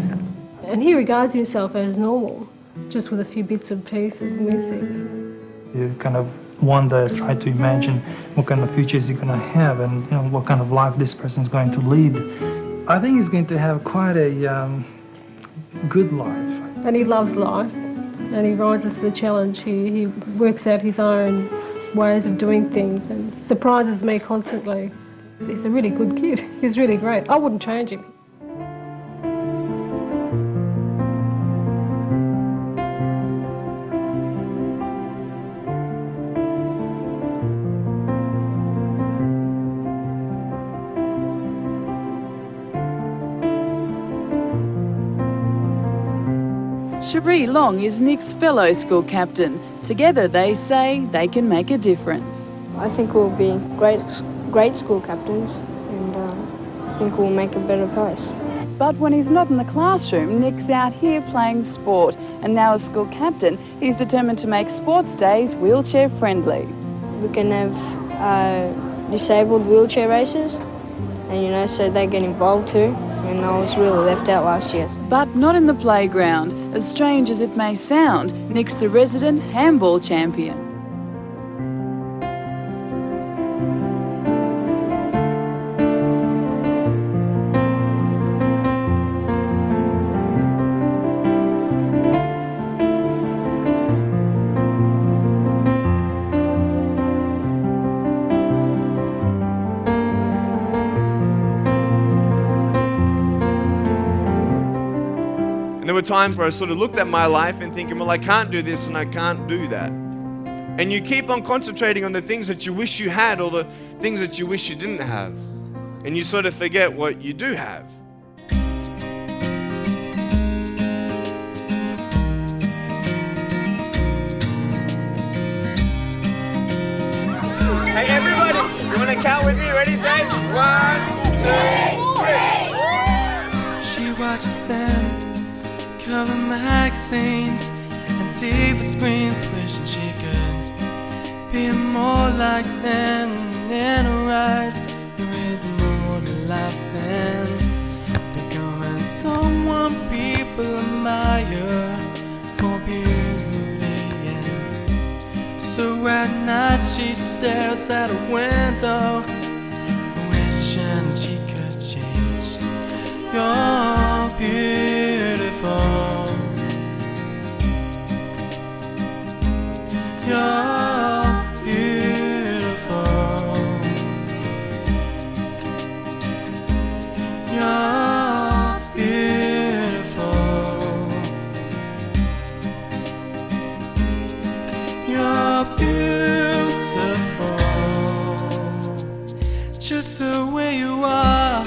And he regards himself as normal, just with a few bits and pieces missing. You kind of wonder, try to imagine what kind of future is he going to have and what kind of life this person is going to lead. I think he's going to have quite a good life. And he loves life, and he rises to the challenge. He works out his own ways of doing things and surprises me constantly. He's a really good kid. He's really great. I wouldn't change him. Cherie Long is Nick's fellow school captain. Together they say they can make a difference. I think we'll be great school captains, and I think we'll make a better place. But when he's not in the classroom, Nick's out here playing sport, and now as school captain, he's determined to make sports days wheelchair friendly. We can have disabled wheelchair races, and so they get involved too. And I was really left out last year. But not in the playground. As strange as it may sound, Nick's the resident handball champion. There were times where I sort of looked at my life and thinking, well, I can't do this and I can't do that. And you keep on concentrating on the things that you wish you had or the things that you wish you didn't have. And you sort of forget what you do have. Hey, everybody, you want to count with me? Ready, say? 1, 2, 3. She watches them cover magazines and TV screens, wishing she could be more like them. And in her eyes there is more to life than becoming someone people admire for beauty. And so at night she stares at a window, wishing she could change. You're beautiful. just the way you are.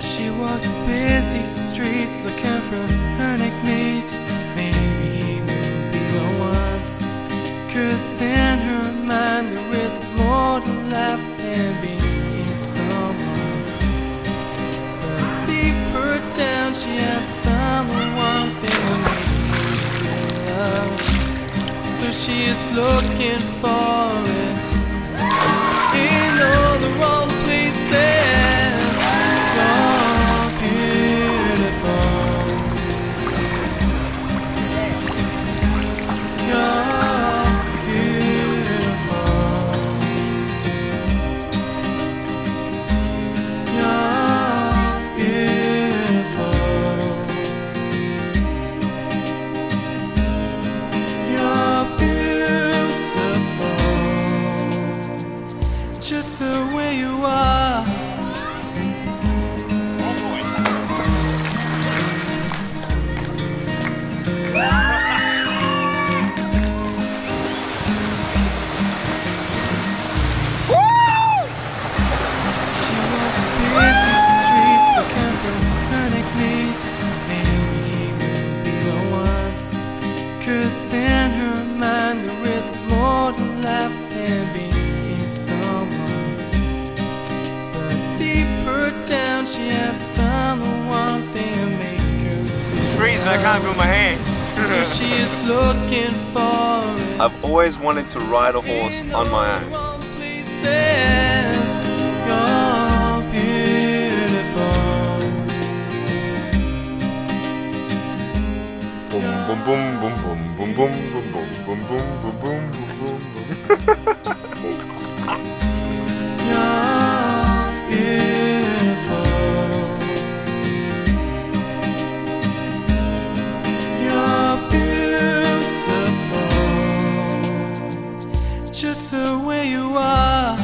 She walks busy streets looking for her next mate. Maybe he will be the one. 'Cause in her mind there is more to life than being someone. But deeper down she has found the one thing that makes her love. So she is looking for it in all the wrong places. You're beautiful. You're beautiful. You're beautiful. You're beautiful. Just the way you are. Freezing, I can't feel my hands. She is looking for it. I've always wanted to ride a horse on my own. You're beautiful. Boom, boom, boom, boom, boom, boom, boom, boom, boom, boom, boom, boom, boom, boom. You're beautiful. You're beautiful. Just the way you are.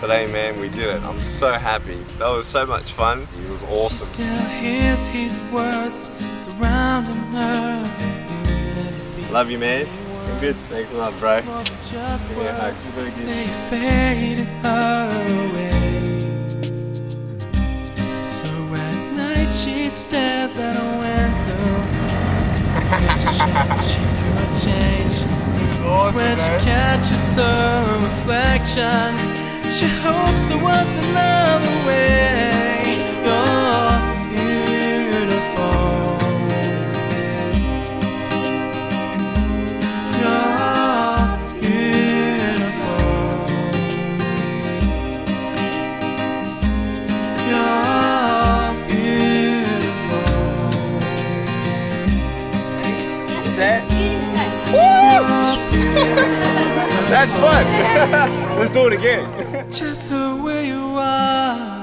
Today, man, we did it. I'm so happy. That was so much fun. It was awesome. Still hears his words surrounding her. Love you, man. I'm good. Thanks a lot, bro. Give me a hug. They faded her away. So at night she stares at a window. She could change. When she catches her reflection, she hopes there was another way. You're beautiful. You're beautiful. You're beautiful. What's that? That's fun. Let's do it again. Just the way you are.